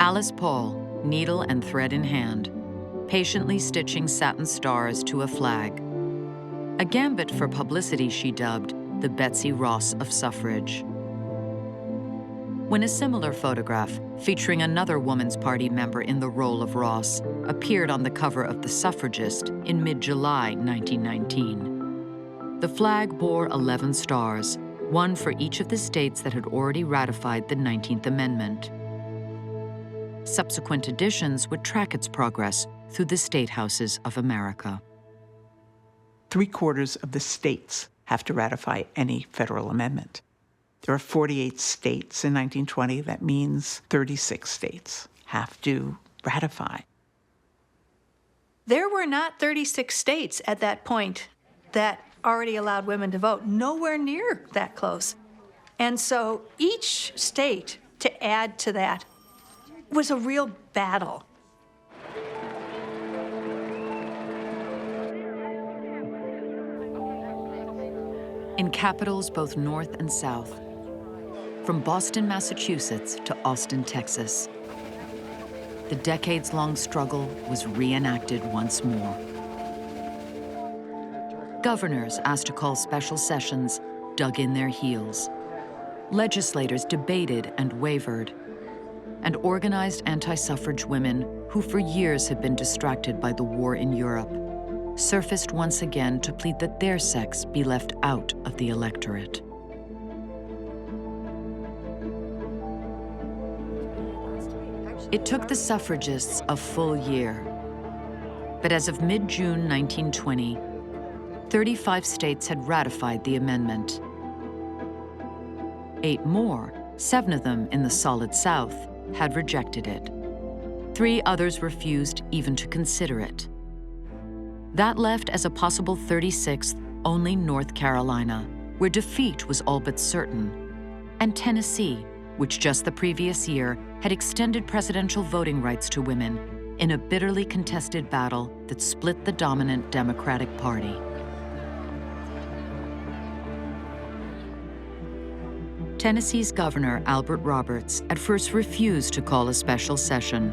Alice Paul, needle and thread in hand, patiently stitching satin stars to a flag. A gambit for publicity she dubbed the Betsy Ross of suffrage. When a similar photograph, featuring another Woman's Party member in the role of Ross, appeared on the cover of The Suffragist in mid-July 1919, the flag bore 11 stars, one for each of the states that had already ratified the 19th Amendment. Subsequent editions would track its progress through the state houses of America. 3/4 of the states have to ratify any federal amendment. There are 48 states in 1920. That means 36 states have to ratify. There were not 36 states at that point that already allowed women to vote, nowhere near that close. And so each state to add to that was a real battle. In capitals both north and south, from Boston, Massachusetts to Austin, Texas, the decades-long struggle was reenacted once more. Governors asked to call special sessions dug in their heels. Legislators debated and wavered. And organized anti-suffrage women, who for years had been distracted by the war in Europe, surfaced once again to plead that their sex be left out of the electorate. It took the suffragists a full year. But as of mid-June 1920, 35 states had ratified the amendment. 8 more, 7 of them in the solid South, had rejected it. 3 others refused even to consider it. That left as a possible 36th only North Carolina, where defeat was all but certain, and Tennessee, which just the previous year had extended presidential voting rights to women in a bitterly contested battle that split the dominant Democratic Party. Tennessee's Governor Albert Roberts at first refused to call a special session.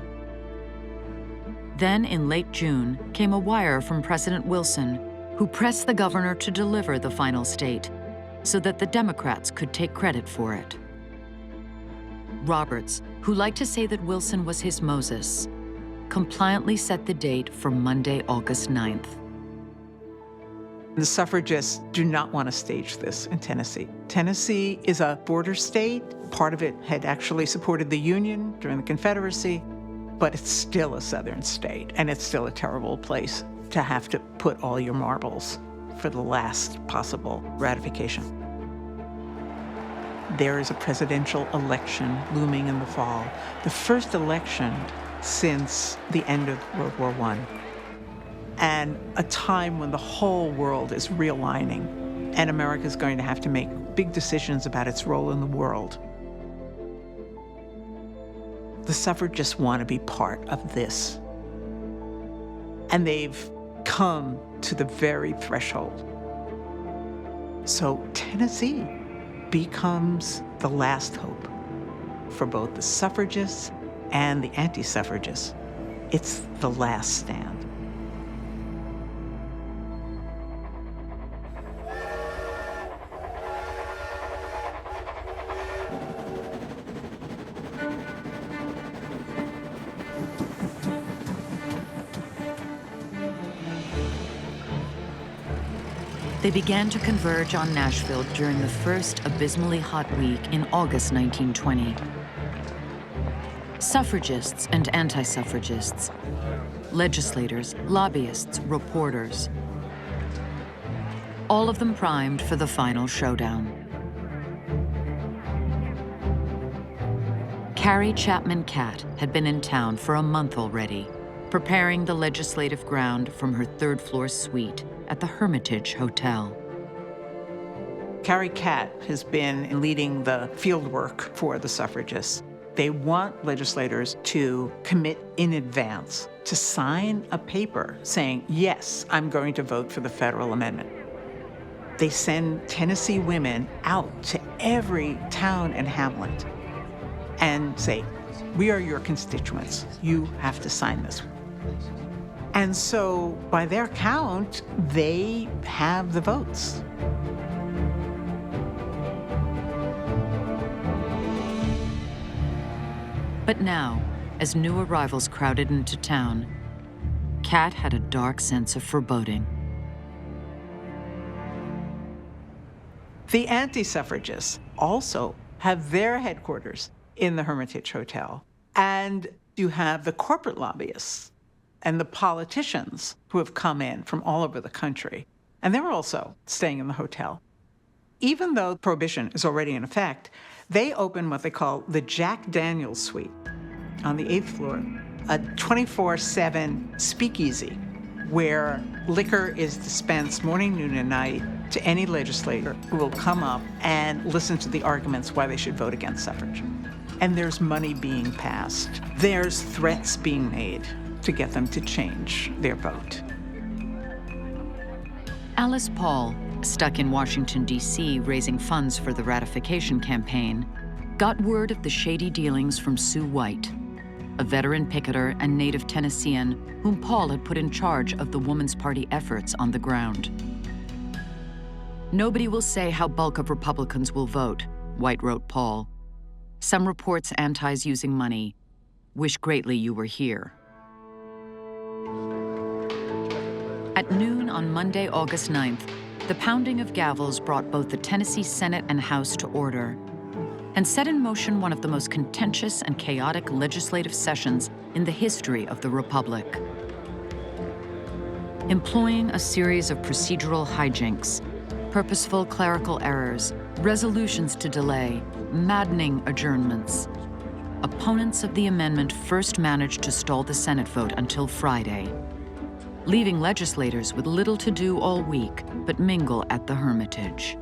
Then, in late June, came a wire from President Wilson, who pressed the governor to deliver the final state so that the Democrats could take credit for it. Roberts, who liked to say that Wilson was his Moses, compliantly set the date for Monday, August 9th. The suffragists do not want to stage this in Tennessee. Tennessee is a border state. Part of it had actually supported the Union during the Confederacy, but it's still a southern state, and it's still a terrible place to have to put all your marbles for the last possible ratification. There is a presidential election looming in the fall, the first election since the end of World War I, and a time when the whole world is realigning, and America is going to have to make big decisions about its role in the world. The suffragists want to be part of this, and they've come to the very threshold. So Tennessee becomes the last hope for both the suffragists and the anti-suffragists. It's the last stand. They began to converge on Nashville during the first abysmally hot week in August 1920. Suffragists and anti-suffragists, legislators, lobbyists, reporters, all of them primed for the final showdown. Carrie Chapman Catt had been in town for a month already, preparing the legislative ground from her third-floor suite at the Hermitage Hotel. Carrie Catt has been leading the field work for the suffragists. They want legislators to commit in advance to sign a paper saying, yes, I'm going to vote for the federal amendment. They send Tennessee women out to every town and hamlet and say, we are your constituents. You have to sign this. And so, by their count, they have the votes. But now, as new arrivals crowded into town, Catt had a dark sense of foreboding. The anti-suffragists also have their headquarters in the Hermitage Hotel. And you have the corporate lobbyists and the politicians who have come in from all over the country. And they're also staying in the hotel. Even though prohibition is already in effect, they open what they call the Jack Daniels Suite. on the 8th floor, a 24/7 speakeasy where liquor is dispensed morning, noon, and night to any legislator who will come up and listen to the arguments why they should vote against suffrage. And there's money being passed. There's threats being made to get them to change their vote. Alice Paul, stuck in Washington, D.C., raising funds for the Ratification campaign, got word of the shady dealings from Sue White, a veteran picketer and native Tennessean whom Paul had put in charge of the Woman's Party efforts on the ground. "Nobody will say how bulk of Republicans will vote," White wrote Paul. "Some reports antis using money. Wish greatly you were here." At noon on Monday, August 9th, the pounding of gavels brought both the Tennessee Senate and House to order and set in motion one of the most contentious and chaotic legislative sessions in the history of the Republic. Employing a series of procedural hijinks, purposeful clerical errors, resolutions to delay, maddening adjournments, opponents of the amendment first managed to stall the Senate vote until Friday, leaving legislators with little to do all week but mingle at the Hermitage.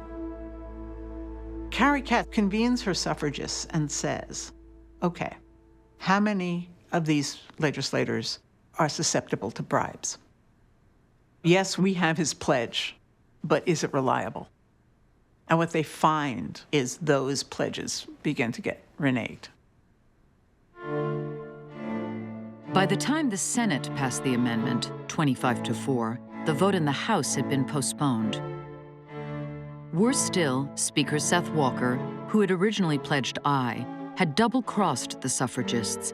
Carrie Catt convenes her suffragists and says, okay, how many of these legislators are susceptible to bribes? Yes, we have his pledge, but is it reliable? And what they find is those pledges begin to get reneged. By the time the Senate passed the amendment, 25-4, the vote in the House had been postponed. Worse still, Speaker Seth Walker, who had originally pledged aye, had double-crossed the suffragists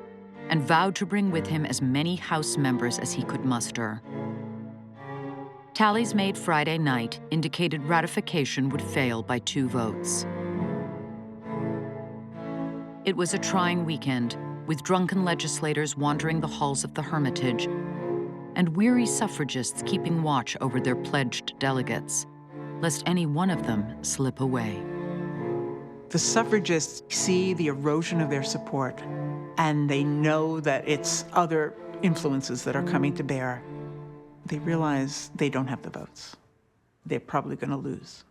and vowed to bring with him as many House members as he could muster. Tallies made Friday night indicated ratification would fail by 2 votes. It was a trying weekend, with drunken legislators wandering the halls of the Hermitage and weary suffragists keeping watch over their pledged delegates, lest any one of them slip away. The suffragists see the erosion of their support, and they know that it's other influences that are coming to bear. They realize they don't have the votes. They're probably going to lose.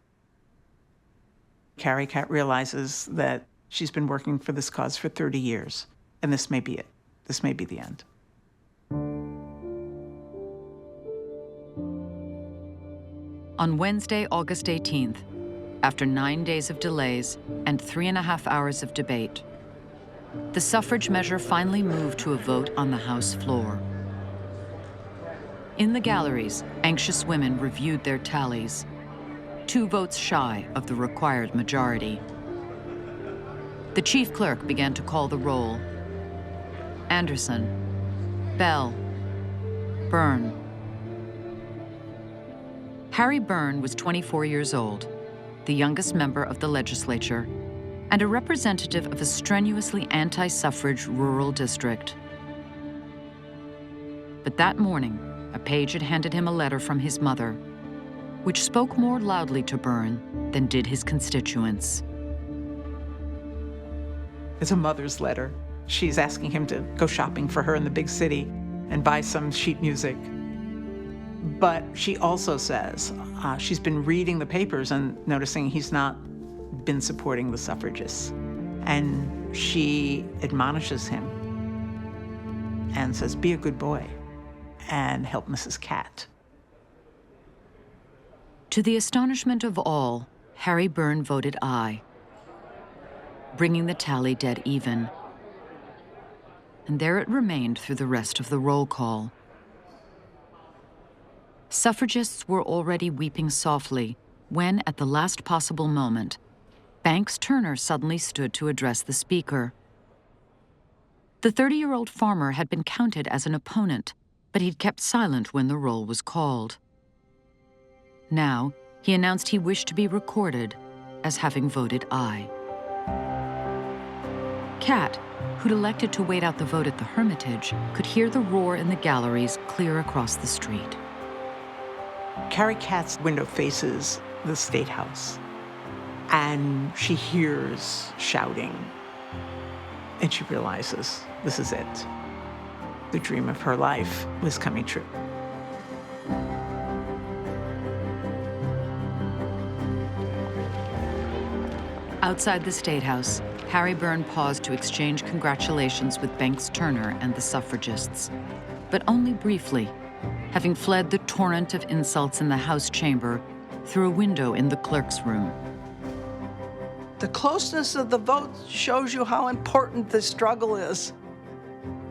Carrie Catt realizes that she's been working for this cause for 30 years, and this may be it. This may be the end. On Wednesday, August 18th, after 9 days of delays and 3.5 hours of debate, the suffrage measure finally moved to a vote on the House floor. In the galleries, anxious women reviewed their tallies, 2 votes shy of the required majority. The chief clerk began to call the roll. Anderson, Bell, Byrne. Harry Byrne was 24 years old, the youngest member of the legislature, and a representative of a strenuously anti-suffrage rural district. But that morning, a page had handed him a letter from his mother, which spoke more loudly to Byrne than did his constituents. It's a mother's letter. She's asking him to go shopping for her in the big city and buy some sheet music. But she also says she's been reading the papers and noticing he's not been supporting the suffragists. And she admonishes him and says, be a good boy and help Mrs. Catt. To the astonishment of all, Harry Byrne voted aye, bringing the tally dead even. And there it remained through the rest of the roll call. Suffragists were already weeping softly when, at the last possible moment, Banks Turner suddenly stood to address the speaker. The 30-year-old farmer had been counted as an opponent, but he'd kept silent when the roll was called. Now, he announced he wished to be recorded as having voted aye. Catt, who'd elected to wait out the vote at the Hermitage, could hear the roar in the galleries clear across the street. Carrie Catt's window faces the State House, and she hears shouting, and she realizes this is it. The dream of her life was coming true. Outside the State House, Harry Byrne paused to exchange congratulations with Banks Turner and the suffragists, but only briefly, having fled the torrent of insults in the House chamber through a window in the clerk's room. The closeness of the vote shows you how important the struggle is,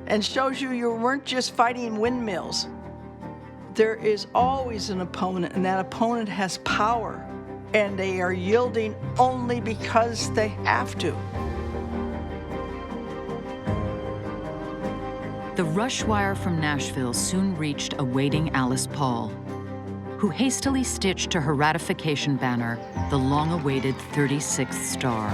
and shows you weren't just fighting windmills. There is always an opponent, and that opponent has power, and they are yielding only because they have to. The rush wire from Nashville soon reached a waiting Alice Paul, who hastily stitched to her ratification banner the long-awaited 36th star.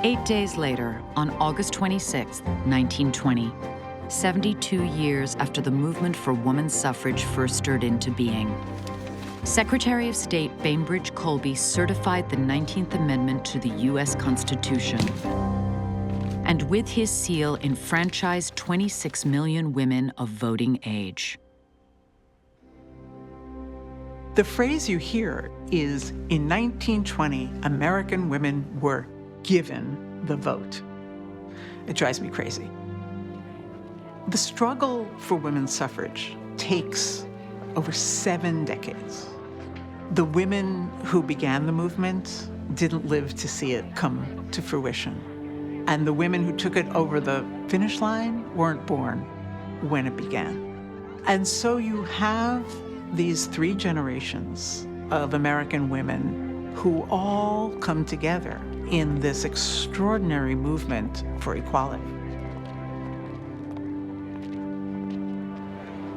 Eight days later, on August 26, 1920, 72 years after the movement for women's suffrage first stirred into being, Secretary of State Bainbridge Colby certified the 19th Amendment to the U.S. Constitution, and with his seal enfranchised 26 million women of voting age. The phrase you hear is, in 1920, American women were given the vote. It drives me crazy. The struggle for women's suffrage takes over 7 decades. The women who began the movement didn't live to see it come to fruition. And the women who took it over the finish line weren't born when it began. And so you have these 3 generations of American women who all come together in this extraordinary movement for equality.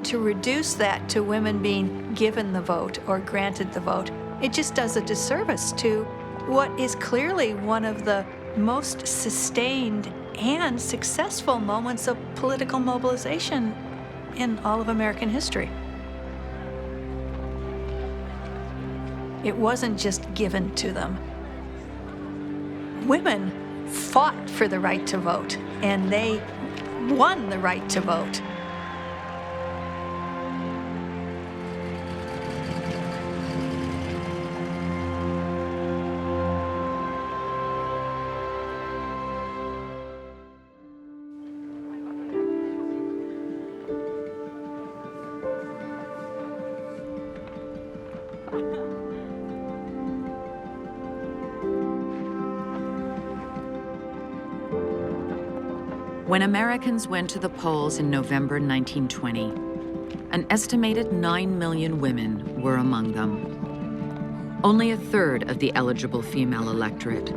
To reduce that to women being given the vote or granted the vote, it just does a disservice to what is clearly one of the most sustained and successful moments of political mobilization in all of American history. It wasn't just given to them. Women fought for the right to vote, and they won the right to vote. When Americans went to the polls in November 1920, an estimated 9 million women were among them. Only 1/3 of the eligible female electorate,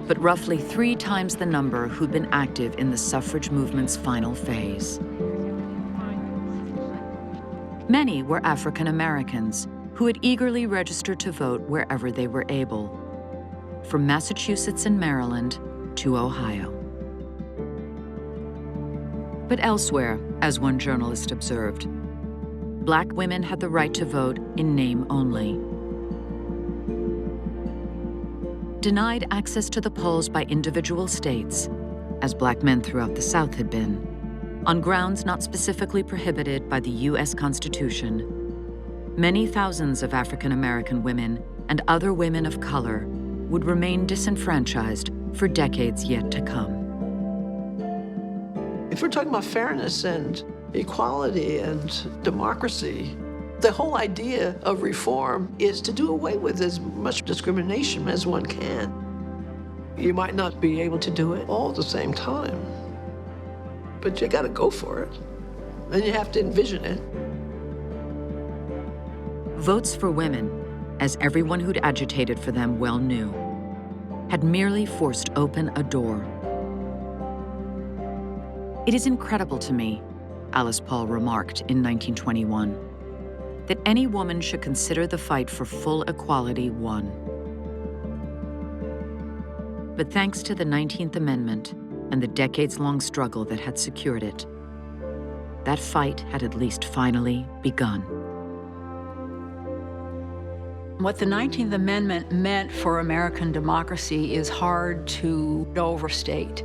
but roughly 3 times the number who'd been active in the suffrage movement's final phase. Many were African Americans who had eagerly registered to vote wherever they were able, from Massachusetts and Maryland to Ohio. But elsewhere, as one journalist observed, Black women had the right to vote in name only. Denied access to the polls by individual states, as Black men throughout the South had been, on grounds not specifically prohibited by the U.S. Constitution, many thousands of African American women and other women of color would remain disenfranchised for decades yet to come. If we're talking about fairness and equality and democracy, the whole idea of reform is to do away with as much discrimination as one can. You might not be able to do it all at the same time, but you gotta go for it, and you have to envision it. Votes for women, as everyone who'd agitated for them well knew, had merely forced open a door. It is incredible to me, Alice Paul remarked in 1921, that any woman should consider the fight for full equality won. But thanks to the 19th Amendment and the decades-long struggle that had secured it, that fight had at least finally begun. What the 19th Amendment meant for American democracy is hard to overstate.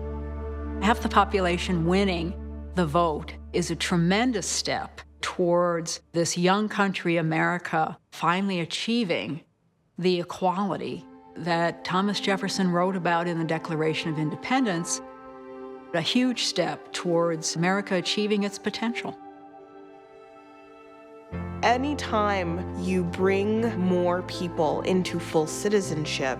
Half the population winning the vote is a tremendous step towards this young country, America, finally achieving the equality that Thomas Jefferson wrote about in the Declaration of Independence, a huge step towards America achieving its potential. Anytime you bring more people into full citizenship,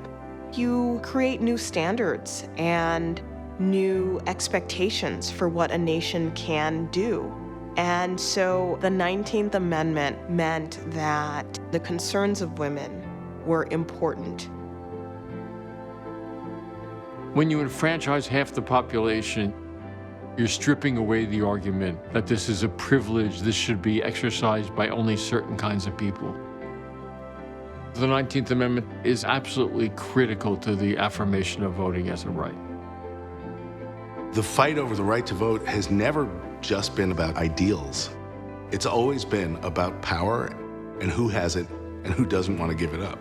you create new standards and new expectations for what a nation can do. And so the 19th Amendment meant that the concerns of women were important. When you enfranchise half the population, you're stripping away the argument that this is a privilege, this should be exercised by only certain kinds of people. The 19th Amendment is absolutely critical to the affirmation of voting as a right. The fight over the right to vote has never just been about ideals. It's always been about power and who has it and who doesn't want to give it up.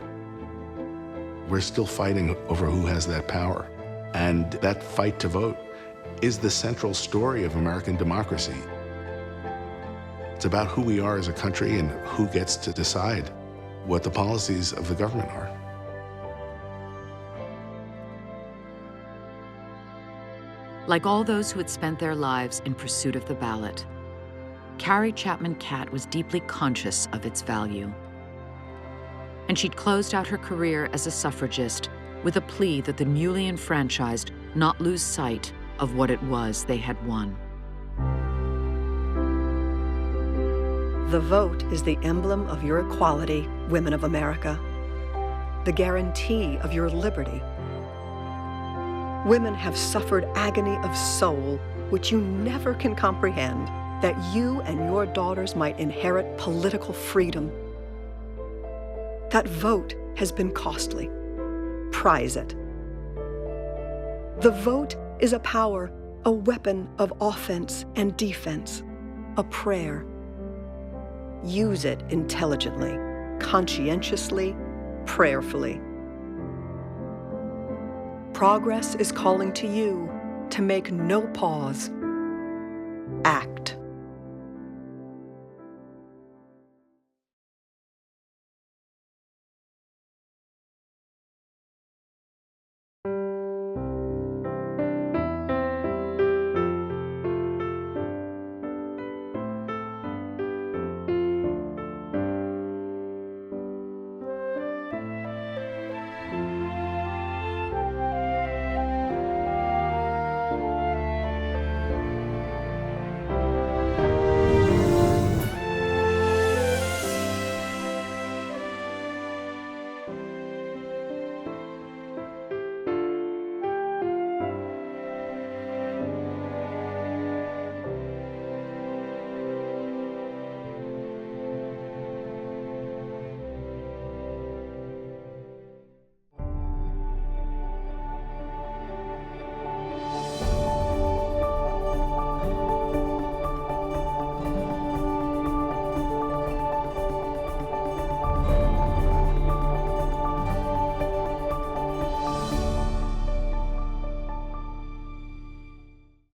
We're still fighting over who has that power. And that fight to vote is the central story of American democracy. It's about who we are as a country and who gets to decide what the policies of the government are. Like all those who had spent their lives in pursuit of the ballot, Carrie Chapman Catt was deeply conscious of its value. And she'd closed out her career as a suffragist with a plea that the newly enfranchised not lose sight of what it was they had won. The vote is the emblem of your equality, women of America, the guarantee of your liberty. Women have suffered agony of soul, which you never can comprehend, that you and your daughters might inherit political freedom. That vote has been costly. Prize it. The vote is a power, a weapon of offense and defense, a prayer. Use it intelligently, conscientiously, prayerfully. Progress is calling to you to make no pause. Act.